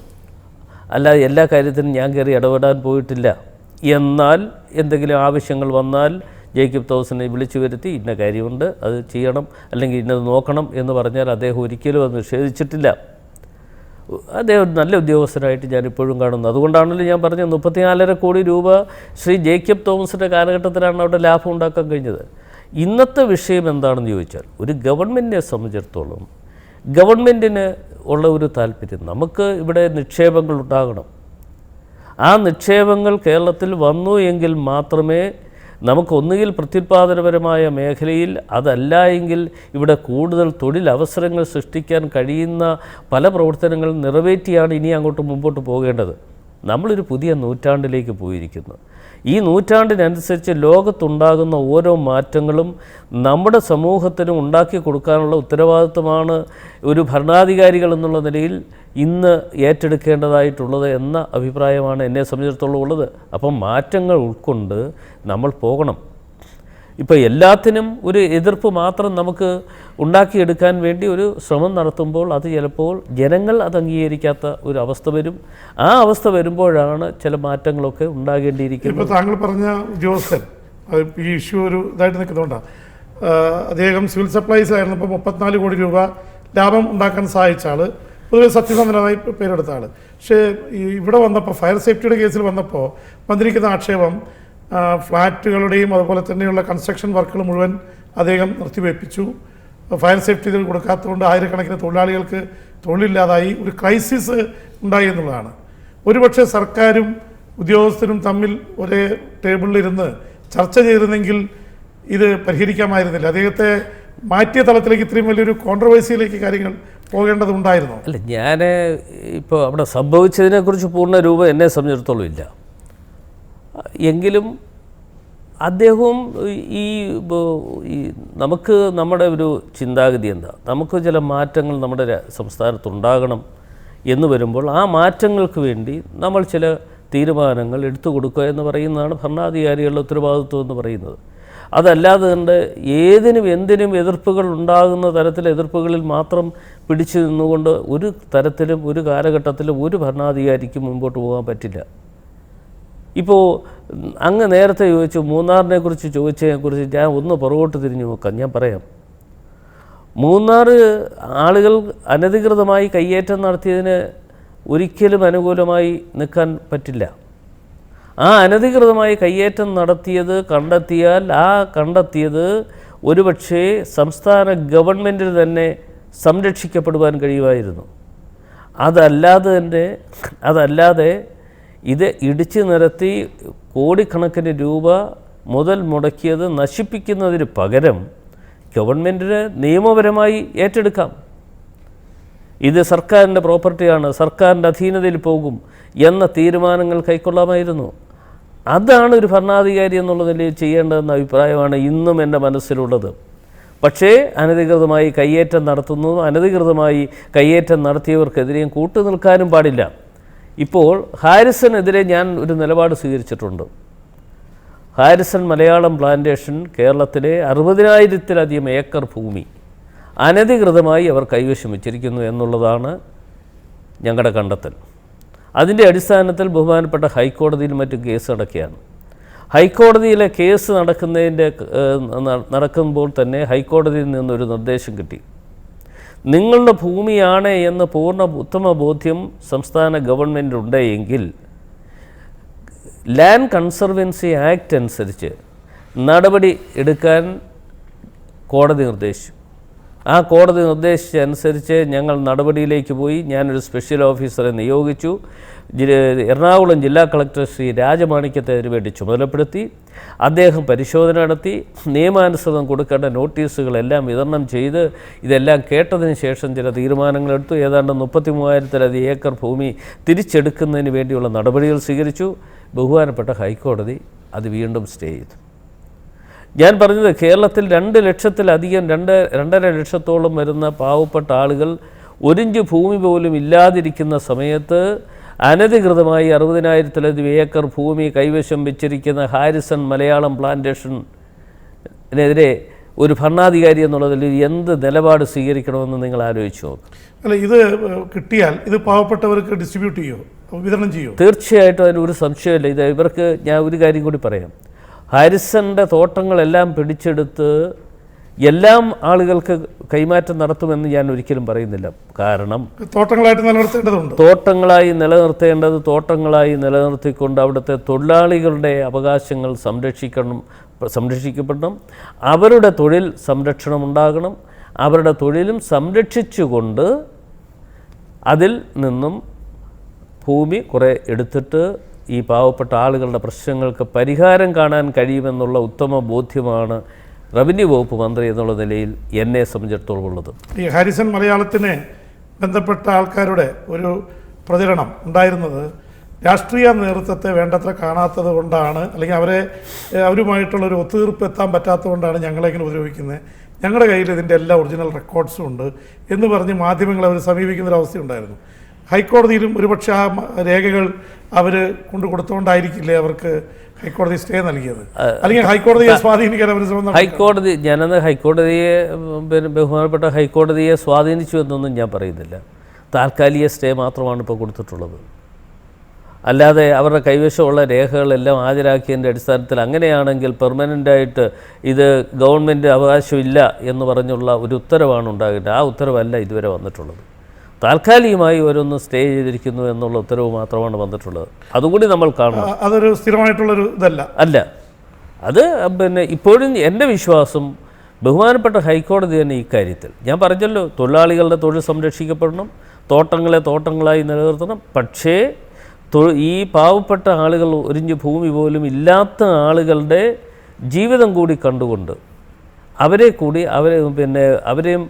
അല്ലാതെ എല്ലാ കാര്യത്തിനും ഞാൻ കയറി ഇടപെടാൻ പോയിട്ടില്ല. എന്നാൽ എന്തെങ്കിലും ആവശ്യങ്ങൾ വന്നാൽ ജേക്കബ് തോമസിനെ വിളിച്ചു വരുത്തി ഇന്ന കാര്യമുണ്ട്, അത് ചെയ്യണം, അല്ലെങ്കിൽ ഇന്നത് നോക്കണം എന്ന് പറഞ്ഞാൽ അദ്ദേഹം ഒരിക്കലും അത് നിഷേധിച്ചിട്ടില്ല. അദ്ദേഹം നല്ല ഉദ്യോഗസ്ഥനായിട്ട് ഞാനിപ്പോഴും കാണുന്നു. അതുകൊണ്ടാണല്ലോ ഞാൻ പറഞ്ഞത് 34.5 കോടി രൂപ ശ്രീ ജേക്കബ് തോമസിൻ്റെ കാലഘട്ടത്തിലാണ് അവിടെ ലാഭം ഉണ്ടാക്കാൻ കഴിഞ്ഞത്. ഇന്നത്തെ വിഷയം എന്താണെന്ന് ചോദിച്ചാൽ, ഒരു ഗവൺമെൻറ്റിനെ സംബന്ധിച്ചിടത്തോളം ഗവൺമെൻറ്റിന് ഉള്ള ഒരു താല്പര്യം, നമുക്ക് ഇവിടെ നിക്ഷേപങ്ങൾ ഉണ്ടാകണം. ആ നിക്ഷേപങ്ങൾ കേരളത്തിൽ വന്നു എങ്കിൽ മാത്രമേ നമുക്കൊന്നുകിൽ പ്രത്യുത്പാദനപരമായ മേഖലയിൽ, അതല്ല എങ്കിൽ ഇവിടെ കൂടുതൽ തൊഴിലവസരങ്ങൾ സൃഷ്ടിക്കാൻ കഴിയുന്ന പല പ്രവർത്തനങ്ങൾ നിറവേറ്റിയാണ് ഇനി അങ്ങോട്ട് മുമ്പോട്ട് പോകേണ്ടത്. നമ്മളൊരു പുതിയ നൂറ്റാണ്ടിലേക്ക് പോയിരിക്കുന്നു. ഈ നൂറ്റാണ്ടിനനുസരിച്ച് ലോകത്തുണ്ടാകുന്ന ഓരോ മാറ്റങ്ങളും നമ്മുടെ സമൂഹത്തിനും ഉണ്ടാക്കി കൊടുക്കാനുള്ള ഉത്തരവാദിത്വമാണ് ഒരു ഭരണാധികാരികൾ എന്നുള്ള നിലയിൽ ഇന്ന് ഏറ്റെടുക്കേണ്ടതായിട്ടുള്ളത് എന്ന അഭിപ്രായമാണ് എന്നെ സംബന്ധിച്ചിടത്തോളം ഉള്ളത്. അപ്പം മാറ്റങ്ങൾ ഉൾക്കൊണ്ട് നമ്മൾ പോകണം. ഇപ്പോൾ എല്ലാത്തിനും ഒരു എതിർപ്പ് മാത്രം നമുക്ക് ഉണ്ടാക്കിയെടുക്കാൻ വേണ്ടി ഒരു ശ്രമം നടത്തുമ്പോൾ അത് ചിലപ്പോൾ ജനങ്ങൾ അത് അംഗീകരിക്കാത്ത ഒരു അവസ്ഥ വരും. ആ അവസ്ഥ വരുമ്പോഴാണ് ചില മാറ്റങ്ങളൊക്കെ ഉണ്ടാകേണ്ടിയിരിക്കുന്നത്. ഇപ്പോൾ താങ്കൾ പറഞ്ഞ ഉദ്യോഗസ്ഥൻ ഈ ഇഷ്യൂ ഒരു ഇതായിട്ട് നിൽക്കുന്നതുകൊണ്ടാണ്. അദ്ദേഹം സിവിൽ സപ്ലൈസിലായിരുന്നപ്പോൾ 34 കോടി രൂപ ലാഭം ഉണ്ടാക്കാൻ സഹായിച്ച ആൾ, പൊതുവെ സത്യസന്ധനായി പേരെടുത്ത ആൾ. പക്ഷേ ഇവിടെ വന്നപ്പോൾ ഫയർ സേഫ്റ്റിയുടെ കേസിൽ വന്നപ്പോൾ വന്നിരിക്കുന്ന ആക്ഷേപം ഫ്ലാറ്റുകളുടെയും അതുപോലെ തന്നെയുള്ള കൺസ്ട്രക്ഷൻ വർക്കുകൾ മുഴുവൻ അദ്ദേഹം നിർത്തിവെപ്പിച്ചു. ഫയർ സേഫ്റ്റി കൊടുക്കാത്തതുകൊണ്ട് ആയിരക്കണക്കിന് തൊഴിലാളികൾക്ക് തൊഴിലില്ലാതായി, ഒരു ക്രൈസിസ് ഉണ്ടായി എന്നുള്ളതാണ്. ഒരുപക്ഷെ സർക്കാരും ഉദ്യോഗസ്ഥരും തമ്മിൽ ഒരേ ടേബിളിലിരുന്ന് ചർച്ച ചെയ്തിരുന്നെങ്കിൽ ഇത് പരിഹരിക്കാമായിരുന്നില്ല. അദ്ദേഹത്തെ മാറ്റിയ തലത്തിലേക്ക് ഇത്രയും വലിയൊരു കോൺട്രവേഴ്സിയിലേക്ക് കാര്യങ്ങൾ പോകേണ്ടതുണ്ടായിരുന്നോ? അല്ല, ഞാൻ ഇപ്പോൾ അവിടെ സംഭവിച്ചതിനെക്കുറിച്ച് പൂർണ്ണ രൂപം എന്നെ സംബന്ധിച്ചിടത്തോളം ഇല്ല. എങ്കിലും അദ്ദേഹവും ഈ നമുക്ക് നമ്മുടെ ഒരു ചിന്താഗതി എന്താ, നമുക്ക് ചില മാറ്റങ്ങൾ നമ്മുടെ സംസ്ഥാനത്തുണ്ടാകണം എന്ന് വരുമ്പോൾ ആ മാറ്റങ്ങൾക്ക് വേണ്ടി നമ്മൾ ചില തീരുമാനങ്ങൾ എടുത്തു കൊടുക്കുക എന്ന് പറയുന്നതാണ് ഭരണാധികാരികളുടെ ഉത്തരവാദിത്വം എന്ന് പറയുന്നത്. അതല്ലാതെ തന്നെ ഏതിനും എന്തിനും എതിർപ്പുകൾ ഉണ്ടാകുന്ന തരത്തിൽ എതിർപ്പുകളിൽ മാത്രം പിടിച്ചു നിന്നുകൊണ്ട് ഒരു തരത്തിലും ഒരു കാലഘട്ടത്തിലും ഒരു ഭരണാധികാരിക്കും മുമ്പോട്ട് പോകാൻ പറ്റില്ല. ഇപ്പോൾ അങ്ങ് നേരത്തെ ചോദിച്ചു, മൂന്നാറിനെ കുറിച്ച് ചോദിച്ചതിനെക്കുറിച്ച് ഞാൻ ഒന്ന് പുറകോട്ട് തിരിഞ്ഞു നോക്കാം. ഞാൻ പറയാം, മൂന്നാർ ആളുകൾ അനധികൃതമായി കയ്യേറ്റം നടത്തിയതിന് ഒരിക്കലും അനുകൂലമായി നിൽക്കാൻ പറ്റില്ല. ആ അനധികൃതമായി കയ്യേറ്റം നടത്തിയത് കണ്ടെത്തിയാൽ ആ കണ്ടെത്തിയത് ഒരുപക്ഷേ സംസ്ഥാന ഗവൺമെൻറ്റിന് തന്നെ സംരക്ഷിക്കപ്പെടുവാൻ കഴിയുമായിരുന്നു. അതല്ലാതെ ഇത് ഇടിച്ചു നിരത്തി കോടിക്കണക്കിന് രൂപ മുതൽ മുടക്കിയത് നശിപ്പിക്കുന്നതിന് പകരം ഗവൺമെൻറ്റിന് നിയമപരമായി ഏറ്റെടുക്കാം. ഇത് സർക്കാരിൻ്റെ പ്രോപ്പർട്ടിയാണ്, സർക്കാരിൻ്റെ അധീനതയിൽ പോകും എന്ന തീരുമാനങ്ങൾ കൈക്കൊള്ളാമായിരുന്നു. അതാണ് ഒരു ഭരണാധികാരി എന്നുള്ള നിലയിൽ ചെയ്യേണ്ടതെന്ന അഭിപ്രായമാണ് ഇന്നും എൻ്റെ മനസ്സിലുള്ളത്. പക്ഷേ അനധികൃതമായി കയ്യേറ്റം നടത്തുന്നു, അനധികൃതമായി കയ്യേറ്റം നടത്തിയവർക്കെതിരെയും കൂട്ടുനിൽക്കാനും പാടില്ല. ഇപ്പോൾ ഹാരിസനെതിരെ ഞാൻ ഒരു നിലപാട് സ്വീകരിച്ചിട്ടുണ്ട്. ഹാരിസൺ മലയാളം പ്ലാന്റേഷൻ കേരളത്തിലെ 60,000-ത്തിലധികം ഏക്കർ ഭൂമി അനധികൃതമായി അവർ കൈവശം വച്ചിരിക്കുന്നു എന്നുള്ളതാണ് ഞങ്ങളുടെ കണ്ടെത്തൽ. അതിൻ്റെ അടിസ്ഥാനത്തിൽ ബഹുമാനപ്പെട്ട ഹൈക്കോടതിയിൽ മറ്റും കേസ് നടക്കുകയാണ്. ഹൈക്കോടതിയിലെ കേസ് നടക്കുമ്പോൾ തന്നെ ഹൈക്കോടതിയിൽ നിന്നൊരു നിർദ്ദേശം കിട്ടി. നിങ്ങളുടെ ഭൂമിയാണ് എന്ന് ഉത്തമ ബോധ്യം സംസ്ഥാന ഗവൺമെൻറ് ഉണ്ടെങ്കിൽ ലാൻഡ് കൺസർവൻസി ആക്ട് അനുസരിച്ച് നടപടി എടുക്കാൻ കോടതി നിർദ്ദേശിച്ചു. ആ കോടതി നിർദ്ദേശിച്ചനുസരിച്ച് ഞങ്ങൾ നടപടിയിലേക്ക് പോയി. ഞാനൊരു സ്പെഷ്യൽ ഓഫീസറെ നിയോഗിച്ചു. എറണാകുളം ജില്ലാ കളക്ടർ ശ്രീ രാജമാണിക്യത്തെ അതിനുവേണ്ടി ചുമതലപ്പെടുത്തി. അദ്ദേഹം പരിശോധന നടത്തി, നിയമാനുസൃതം കൊടുക്കേണ്ട നോട്ടീസുകളെല്ലാം വിതരണം ചെയ്ത് ഇതെല്ലാം കേട്ടതിന് ശേഷം ചില തീരുമാനങ്ങളെടുത്തു. ഏതാണ്ട് 33,000-ലധികം ഏക്കർ ഭൂമി തിരിച്ചെടുക്കുന്നതിന് വേണ്ടിയുള്ള നടപടികൾ സ്വീകരിച്ചു. ബഹുമാനപ്പെട്ട ഹൈക്കോടതി അത് വീണ്ടും സ്റ്റേ ചെയ്തു. ഞാൻ പറഞ്ഞത്, കേരളത്തിൽ 2 ലക്ഷത്തിലധികം 2.5 ലക്ഷത്തോളം വരുന്ന പാവപ്പെട്ട ആളുകൾ 1 ഇഞ്ച് ഭൂമി പോലും ഇല്ലാതിരിക്കുന്ന സമയത്ത് അനധികൃതമായി 60,000-ലധികം ഏക്കർ ഭൂമി കൈവശം വെച്ചിരിക്കുന്ന ഹാരിസൺ മലയാളം പ്ലാന്റേഷനെതിരെ ഒരു ഭരണാധികാരി എന്നുള്ളതിൽ എന്ത് നിലപാട് സ്വീകരിക്കണമെന്ന് നിങ്ങൾ ആലോചിച്ചു നോക്കും. അല്ല, ഇത് കിട്ടിയാൽ ഇത് പാവപ്പെട്ടവർക്ക് ഡിസ്ട്രിബ്യൂട്ട് ചെയ്യുമോ, വിതരണം ചെയ്യുമോ? തീർച്ചയായിട്ടും അതിനൊരു സംശയമില്ല. ഇത് ഇവർക്ക് ഞാൻ ഒരു കാര്യം കൂടി പറയാം. ഹാരിസൻ്റെ തോട്ടങ്ങളെല്ലാം പിടിച്ചെടുത്ത് എല്ലാം ആളുകൾക്ക് കൈമാറ്റം നടത്തുമെന്ന് ഞാൻ ഒരിക്കലും പറയുന്നില്ല. കാരണം തോട്ടങ്ങളായി നിലനിർത്തിക്കൊണ്ട് അവിടുത്തെ തൊഴിലാളികളുടെ അവകാശങ്ങൾ സംരക്ഷിക്കപ്പെടണം. അവരുടെ തൊഴിൽ സംരക്ഷണം ഉണ്ടാകണം. അവരുടെ തൊഴിലും സംരക്ഷിച്ചുകൊണ്ട് അതിൽ നിന്നും ഭൂമി കുറേ എടുത്തിട്ട് ഈ പാവപ്പെട്ട ആളുകളുടെ പ്രശ്നങ്ങൾക്ക് പരിഹാരം കാണാൻ കഴിയുമെന്നുള്ള ഉത്തമ ബോധ്യമാണ് റവന്യൂ വകുപ്പ് മന്ത്രി എന്നുള്ള നിലയിൽ എന്നെ സംബന്ധിച്ചിടത്തോളം ഉള്ളത്. ഈ ഹാരിസൺ മലയാളത്തിനെ ബന്ധപ്പെട്ട ആൾക്കാരുടെ ഒരു പ്രചരണം ഉണ്ടായിരുന്നത്, രാഷ്ട്രീയ നേതൃത്വത്തെ വേണ്ടത്ര കാണാത്തത് കൊണ്ടാണ്, അല്ലെങ്കിൽ അവരുമായിട്ടുള്ളൊരു ഒത്തുതീർപ്പ് എത്താൻ പറ്റാത്തത് കൊണ്ടാണ് ഞങ്ങളെ ഇങ്ങനെ ഉപദ്രവിക്കുന്നത്, ഞങ്ങളുടെ കയ്യിൽ ഇതിൻ്റെ എല്ലാ ഒറിജിനൽ റെക്കോർഡ്സും ഉണ്ട് എന്ന് പറഞ്ഞ് മാധ്യമങ്ങൾ അവർ സമീപിക്കുന്നൊരവസ്ഥയുണ്ടായിരുന്നു. ഹൈക്കോടതിയിലും ഒരുപക്ഷെ ആ രേഖകൾ അവർ കൊടുത്തുകൊണ്ടായിരിക്കില്ലേ അവർക്ക് ഹൈക്കോടതി സ്റ്റേ നൽകിയത്, അല്ലെങ്കിൽ ഹൈക്കോടതിയെ സ്വാധീനിക്കാൻ അവർ ഞാനത് ഹൈക്കോടതിയെ ബഹുമാനപ്പെട്ട ഹൈക്കോടതിയെ സ്വാധീനിച്ചു എന്നൊന്നും ഞാൻ പറയുന്നില്ല. താൽക്കാലിക സ്റ്റേ മാത്രമാണ് ഇപ്പോൾ കൊടുത്തിട്ടുള്ളത്. അല്ലാതെ അവരുടെ കൈവശമുള്ള രേഖകളെല്ലാം ഹാജരാക്കിയതിൻ്റെ അടിസ്ഥാനത്തിൽ അങ്ങനെയാണെങ്കിൽ പെർമനൻ്റായിട്ട് ഇത് ഗവൺമെൻറ് അവകാശമില്ല എന്ന് പറഞ്ഞുള്ള ഒരു ഉത്തരവാണ് ഉണ്ടാകേണ്ടത്. ആ ഉത്തരവല്ല ഇതുവരെ വന്നിട്ടുള്ളത്. താൽക്കാലികമായി ഓരോന്ന് സ്റ്റേ ചെയ്തിരിക്കുന്നു എന്നുള്ള ഉത്തരവ് മാത്രമാണ് വന്നിട്ടുള്ളത്. അതുകൂടി നമ്മൾ കാണണം. അതൊരു സ്ഥിരമായിട്ടുള്ളൊരു ഇതല്ല. അല്ല, അത് ഇപ്പോഴും എൻ്റെ വിശ്വാസം ബഹുമാനപ്പെട്ട ഹൈക്കോടതി തന്നെ ഇക്കാര്യത്തിൽ, ഞാൻ പറഞ്ഞല്ലോ, തൊഴിലാളികളുടെ തൊഴിൽ സംരക്ഷിക്കപ്പെടണം, തോട്ടങ്ങളെ തോട്ടങ്ങളായി നിലനിർത്തണം. പക്ഷേ ഈ പാവപ്പെട്ട ആളുകൾ, ഒരിഞ്ച് ഭൂമി പോലും ഇല്ലാത്ത ആളുകളുടെ ജീവിതം കൂടി കണ്ടുകൊണ്ട് അവരെയും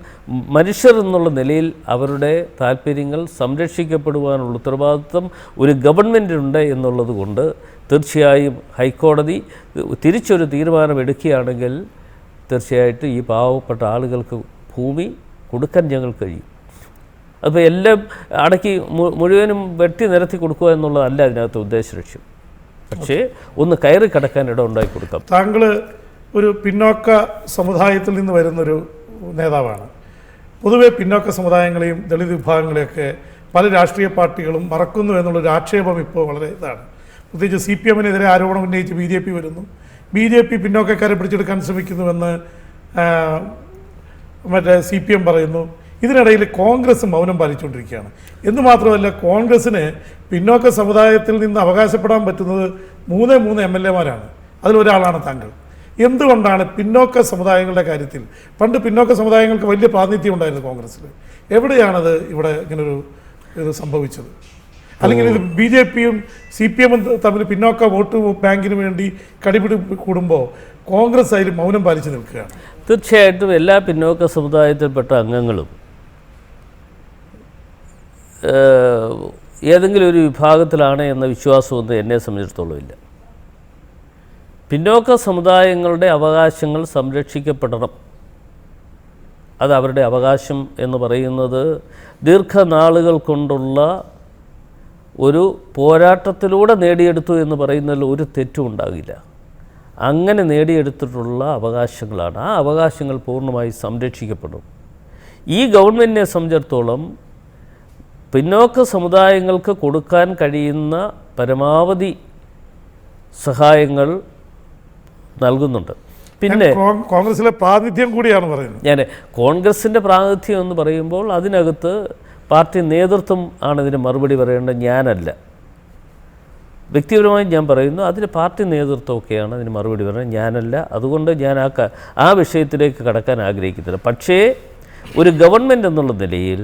മനുഷ്യർ എന്നുള്ള നിലയിൽ അവരുടെ താല്പര്യങ്ങൾ സംരക്ഷിക്കപ്പെടുവാനുള്ള ഉത്തരവാദിത്വം ഒരു ഗവൺമെൻറ്റിനുണ്ട് എന്നുള്ളത് കൊണ്ട് തീർച്ചയായും ഹൈക്കോടതി തിരിച്ചൊരു തീരുമാനമെടുക്കുകയാണെങ്കിൽ തീർച്ചയായിട്ടും ഈ പാവപ്പെട്ട ആളുകൾക്ക് ഭൂമി കൊടുക്കാൻ ഞങ്ങൾക്ക് കഴിയും. അപ്പോൾ എല്ലാം അടക്കി മുഴുവനും വെട്ടി നിരത്തി കൊടുക്കുക എന്നുള്ളതല്ല അതിനകത്ത് ഉദ്ദേശലക്ഷ്യം. പക്ഷേ ഒന്ന് കയറി കടക്കാൻ ഇടം ഉണ്ടാക്കി കൊടുക്കാം. താങ്കൾ ഒരു പിന്നോക്ക സമുദായത്തിൽ നിന്ന് വരുന്നൊരു നേതാവാണ്. പൊതുവെ പിന്നോക്ക സമുദായങ്ങളെയും ദളിത് വിഭാഗങ്ങളെയൊക്കെ പല രാഷ്ട്രീയ പാർട്ടികളും മറക്കുന്നു എന്നുള്ളൊരു ആക്ഷേപം ഇപ്പോൾ വളരെ ഇതാണ്. പ്രത്യേകിച്ച് CPM-നെതിരെ ആരോപണം ഉന്നയിച്ച് BJP വരുന്നു. BJP പിന്നോക്കക്കാരെ പിടിച്ചെടുക്കാൻ ശ്രമിക്കുന്നുവെന്ന് CPM പറയുന്നു. ഇതിനിടയിൽ കോൺഗ്രസ് മൗനം പാലിച്ചുകൊണ്ടിരിക്കുകയാണ്. എന്ന് മാത്രമല്ല, കോൺഗ്രസ്സിന് പിന്നോക്ക സമുദായത്തിൽ നിന്ന് അവകാശപ്പെടാൻ പറ്റുന്നത് 3 MLA-മാരാണ്. അതിലൊരാളാണ് താങ്കൾ. എന്തുകൊണ്ടാണ് പിന്നോക്ക സമുദായങ്ങളുടെ കാര്യത്തിൽ, പണ്ട് പിന്നോക്ക സമുദായങ്ങൾക്ക് വലിയ പ്രാതിനിധ്യം ഉണ്ടായിരുന്നു കോൺഗ്രസ്സിൽ, എവിടെയാണത് ഇവിടെ ഇങ്ങനൊരു ഇത് സംഭവിച്ചത്? അല്ലെങ്കിൽ ഇത് BJP-യും CPM-ഉം തമ്മിൽ പിന്നോക്ക വോട്ട് ബാങ്കിന് വേണ്ടി കടിപിടി കൂടുമ്പോൾ കോൺഗ്രസ് അതിൽ മൗനം പാലിച്ചു നിൽക്കുകയാണ്. തീർച്ചയായിട്ടും എല്ലാ പിന്നോക്ക സമുദായത്തിൽപ്പെട്ട അംഗങ്ങളും ഏതെങ്കിലും ഒരു വിഭാഗത്തിലാണ് എന്ന വിശ്വാസമൊന്നും എന്നെ സംബന്ധിച്ചിടത്തോളം ഇല്ല. പിന്നോക്ക സമുദായങ്ങളുടെ അവകാശങ്ങൾ സംരക്ഷിക്കപ്പെടണം. അത് അവരുടെ അവകാശം എന്ന് പറയുന്നത് ദീർഘനാളുകൾ കൊണ്ടുള്ള ഒരു പോരാട്ടത്തിലൂടെ നേടിയെടുത്തു എന്ന് പറയുന്നതിൽ ഒരു തെറ്റും ഉണ്ടാകില്ല. അങ്ങനെ നേടിയെടുത്തിട്ടുള്ള അവകാശങ്ങളാണ്. ആ അവകാശങ്ങൾ പൂർണ്ണമായി സംരക്ഷിക്കപ്പെടും. ഈ ഗവൺമെൻറ്റിനെ സംബന്ധിച്ചിടത്തോളം പിന്നോക്ക സമുദായങ്ങൾക്ക് കൊടുക്കാൻ കഴിയുന്ന പരമാവധി സഹായങ്ങൾ നൽകുന്നുണ്ട്. പിന്നെ കോൺഗ്രസിലെ പ്രാതിനിധ്യം കൂടിയാണ് പറയുന്നത്. ഞാൻ കോൺഗ്രസിൻ്റെ പ്രാതിനിധ്യം എന്ന് പറയുമ്പോൾ അതിനകത്ത് പാർട്ടി നേതൃത്വം ആണ് ഇതിന് മറുപടി പറയേണ്ടത്, ഞാനല്ല. വ്യക്തിപരമായി ഞാൻ പറയുന്നു, അതിന് പാർട്ടി നേതൃത്വമൊക്കെയാണ് അതിന് മറുപടി പറയുന്നത്, ഞാനല്ല. അതുകൊണ്ട് ഞാൻ ആ വിഷയത്തിലേക്ക് കടക്കാൻ ആഗ്രഹിക്കുന്നില്ല. പക്ഷേ ഒരു ഗവൺമെൻറ് എന്നുള്ള നിലയിൽ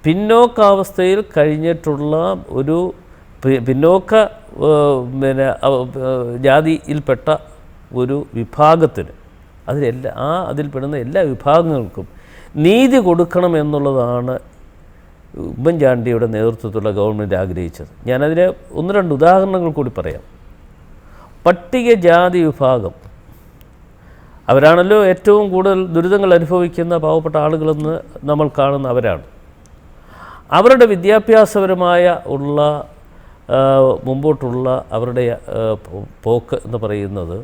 പിന്നോക്കാവസ്ഥയിൽ കഴിഞ്ഞിട്ടുള്ള ഒരു പിന്നോക്ക ജാതിയിൽപ്പെട്ട ഒരു വിഭാഗത്തിന് അതിൽപ്പെടുന്ന എല്ലാ വിഭാഗങ്ങൾക്കും നീതി കൊടുക്കണം എന്നുള്ളതാണ് ഉമ്മൻചാണ്ടിയുടെ നേതൃത്വത്തിലുള്ള ഗവൺമെൻറ് ആഗ്രഹിച്ചത്. ഞാനതിന് 1-2 ഉദാഹരണങ്ങൾ കൂടി പറയാം. പട്ടികജാതി വിഭാഗം അവരാണല്ലോ ഏറ്റവും കൂടുതൽ ദുരിതങ്ങൾ അനുഭവിക്കുന്ന പാവപ്പെട്ട ആളുകളെന്ന് നമ്മൾ കാണുന്ന അവരാണ്. അവരുടെ വിദ്യാഭ്യാസപരമായ മുമ്പോട്ടുള്ള അവരുടെ പോക്ക് എന്ന് പറയുന്നത്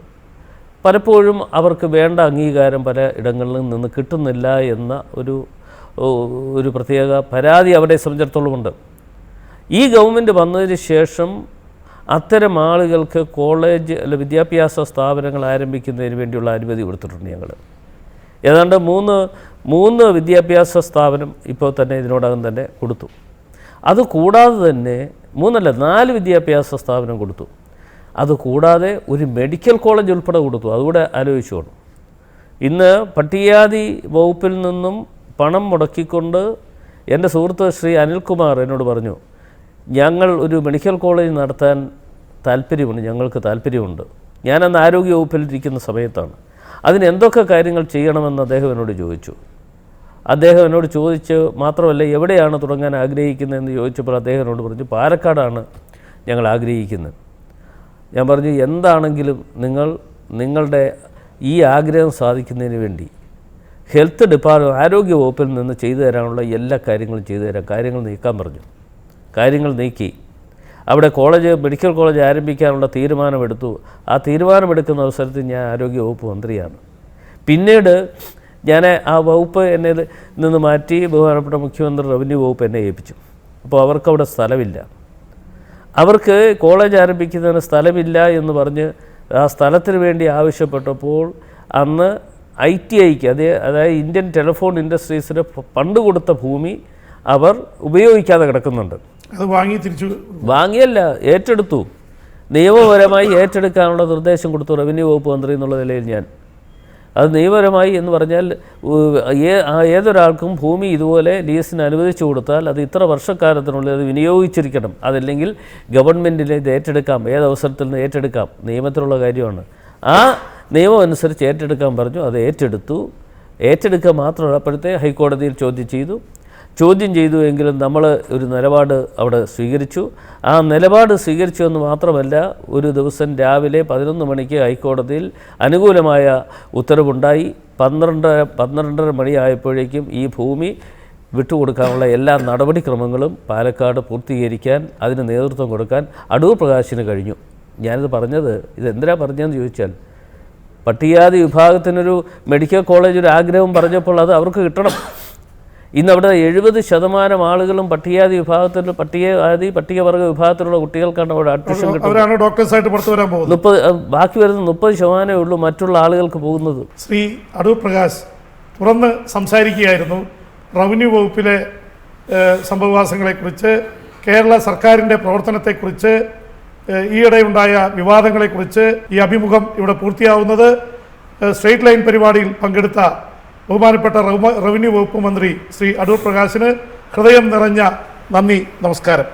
പലപ്പോഴും അവർക്ക് വേണ്ട അംഗീകാരം പല ഇടങ്ങളിൽ നിന്ന് കിട്ടുന്നില്ല എന്ന ഒരു പ്രത്യേക പരാതി അവരെ സംബന്ധിച്ചിടത്തോളമുണ്ട്. ഈ ഗവൺമെൻറ് വന്നതിന് ശേഷം അത്തരം ആളുകൾക്ക് കോളേജ് വിദ്യാഭ്യാസ സ്ഥാപനങ്ങൾ ആരംഭിക്കുന്നതിന് വേണ്ടിയുള്ള അനുമതി കൊടുത്തിട്ടുണ്ട്. ഞങ്ങൾ ഏതാണ്ട് മൂന്ന് വിദ്യാഭ്യാസ സ്ഥാപനം ഇപ്പോൾ തന്നെ ഇതിനോടകം തന്നെ കൊടുത്തു. അതുകൂടാതെ തന്നെ 4 വിദ്യാഭ്യാസ സ്ഥാപനം കൊടുത്തു. അതുകൂടാതെ ഒരു മെഡിക്കൽ കോളേജ് ഉൾപ്പെടെ കൊടുത്തു. അതുകൂടെ ആലോചിച്ചോണം. ഇന്ന് പട്ടികജാതി വകുപ്പിൽ നിന്നും പണം മുടക്കിക്കൊണ്ട് എൻ്റെ സുഹൃത്ത് ശ്രീ അനിൽകുമാർ എന്നോട് പറഞ്ഞു, ഞങ്ങൾ ഒരു മെഡിക്കൽ കോളേജ് നടത്താൻ ഞങ്ങൾക്ക് താല്പര്യമുണ്ട്. ഞാനന്ന് ആരോഗ്യ വകുപ്പിലിരിക്കുന്ന സമയത്താണ്. അതിന് എന്തൊക്കെ കാര്യങ്ങൾ ചെയ്യണമെന്ന് അദ്ദേഹം എന്നോട് ചോദിച്ചു. അദ്ദേഹം എന്നോട് ചോദിച്ച് മാത്രമല്ല, എവിടെയാണ് തുടങ്ങാൻ ആഗ്രഹിക്കുന്നതെന്ന് ചോദിച്ചപ്പോൾ അദ്ദേഹം എന്നോട് പറഞ്ഞു, പാലക്കാടാണ് ഞങ്ങൾ ആഗ്രഹിക്കുന്നത്. ഞാൻ പറഞ്ഞു, എന്താണെങ്കിലും നിങ്ങളുടെ ഈ ആഗ്രഹം സാധിക്കുന്നതിന് വേണ്ടി ഹെൽത്ത് ഡിപ്പാർട്ട്മെൻറ്റ്, ആരോഗ്യ വകുപ്പിൽ നിന്ന് ചെയ്തു തരാനുള്ള എല്ലാ കാര്യങ്ങളും ചെയ്തു തരാം. കാര്യങ്ങൾ നീക്കാൻ പറഞ്ഞു. കാര്യങ്ങൾ നീക്കി അവിടെ മെഡിക്കൽ കോളേജ് ആരംഭിക്കാനുള്ള തീരുമാനമെടുത്തു. ആ തീരുമാനമെടുക്കുന്ന അവസരത്തിൽ ഞാൻ ആരോഗ്യ വകുപ്പ് മന്ത്രിയാണ്. പിന്നീട് ഞാൻ ആ വകുപ്പ് എന്നെ നിന്ന് മാറ്റി ബഹുമാനപ്പെട്ട മുഖ്യമന്ത്രി റവന്യൂ വകുപ്പ് എന്നെ ഏൽപ്പിച്ചു. അപ്പോൾ അവർക്കവിടെ സ്ഥലമില്ല. അവർക്ക് കോളേജ് ആരംഭിക്കുന്നതിന് സ്ഥലമില്ല എന്ന് പറഞ്ഞ് ആ സ്ഥലത്തിന് വേണ്ടി ആവശ്യപ്പെട്ടപ്പോൾ അന്ന് ITIക്ക് അതായത് ഇന്ത്യൻ ടെലിഫോൺ ഇൻഡസ്ട്രീസിന് പണ്ട് കൊടുത്ത ഭൂമി അവർ ഉപയോഗിക്കാതെ കിടക്കുന്നുണ്ട്. അത് വാങ്ങി തിരിച്ചു വാങ്ങിയല്ല, ഏറ്റെടുത്തു. നിയമപരമായി ഏറ്റെടുക്കാനുള്ള നിർദ്ദേശം കൊടുത്തു റവന്യൂ വകുപ്പ് മന്ത്രി എന്നുള്ള നിലയിൽ ഞാൻ. അത് നിയമപരമായി എന്ന് പറഞ്ഞാൽ ഏതൊരാൾക്കും ഭൂമി ഇതുപോലെ ലീസിന് അനുവദിച്ചു കൊടുത്താൽ അത് ഇത്ര വർഷക്കാലത്തിനുള്ളിൽ അത് വിനിയോഗിച്ചിരിക്കണം. അതല്ലെങ്കിൽ ഗവൺമെൻറ്റിന് ഇത് ഏറ്റെടുക്കാം, ഏതവസരത്തിൽ നിന്ന് ഏറ്റെടുക്കാം, നിയമത്തിലുള്ള കാര്യമാണ്. ആ നിയമം അനുസരിച്ച് ഏറ്റെടുക്കാൻ പറഞ്ഞു. അത് ഏറ്റെടുക്കുക മാത്രമല്ല, അപ്പോഴത്തെ ഹൈക്കോടതിയിൽ ചോദ്യം ചെയ്തു എങ്കിലും നമ്മൾ ഒരു നിലപാട് അവിടെ സ്വീകരിച്ചു. ആ നിലപാട് സ്വീകരിച്ചു എന്ന് മാത്രമല്ല, ഒരു ദിവസം രാവിലെ 11 മണിക്ക് ഹൈക്കോടതിയിൽ അനുകൂലമായ ഉത്തരവുണ്ടായി. 12:30 മണിയായപ്പോഴേക്കും ഈ ഭൂമി വിട്ടുകൊടുക്കാനുള്ള എല്ലാ നടപടിക്രമങ്ങളും പാലക്കാട് പൂർത്തീകരിക്കാൻ, അതിന് നേതൃത്വം കൊടുക്കാൻ അടൂർ പ്രകാശിന് കഴിഞ്ഞു. ഞാനിത് പറഞ്ഞത്, ഇതെന്തിനാ പറഞ്ഞതെന്ന് ചോദിച്ചാൽ, പട്ടികജാതി വിഭാഗത്തിനൊരു മെഡിക്കൽ കോളേജ് ഒരു ആഗ്രഹം പറഞ്ഞപ്പോൾ അത് അവർക്ക് കിട്ടണം. ഇന്ന് അവിടെ 70% ആളുകളും പട്ടികജാതി വിഭാഗത്തിൽ പട്ടികവർഗ വിഭാഗത്തിലുള്ള കുട്ടികൾക്കാണ് അവിടെ അഡ്മിഷൻ കിട്ടുന്നത്. ഡോക്ടേഴ്സായിട്ട് പുറത്തു വരാൻ പോകുന്നത്. ബാക്കി വരുന്ന 30% ഉള്ളൂ മറ്റുള്ള ആളുകൾക്ക് പോകുന്നത്. ശ്രീ അടൂർ പ്രകാശ് തുറന്ന് സംസാരിക്കുകയായിരുന്നു റവന്യൂ വകുപ്പിലെ സംഭവവാസങ്ങളെക്കുറിച്ച്, കേരള സർക്കാരിൻ്റെ പ്രവർത്തനത്തെക്കുറിച്ച്, ഈയിടെയുണ്ടായ വിവാദങ്ങളെക്കുറിച്ച്. ഈ അഭിമുഖം ഇവിടെ പൂർത്തിയാവുന്നത്. സ്ട്രെയിറ്റ് ലൈൻ പരിപാടിയിൽ പങ്കെടുത്ത ബഹുമാനപ്പെട്ട റവന്യൂ വകുപ്പ് മന്ത്രി ശ്രീ അടൂർ പ്രകാശിന് ഹൃദയം നിറഞ്ഞ നന്ദി, നമസ്കാരം.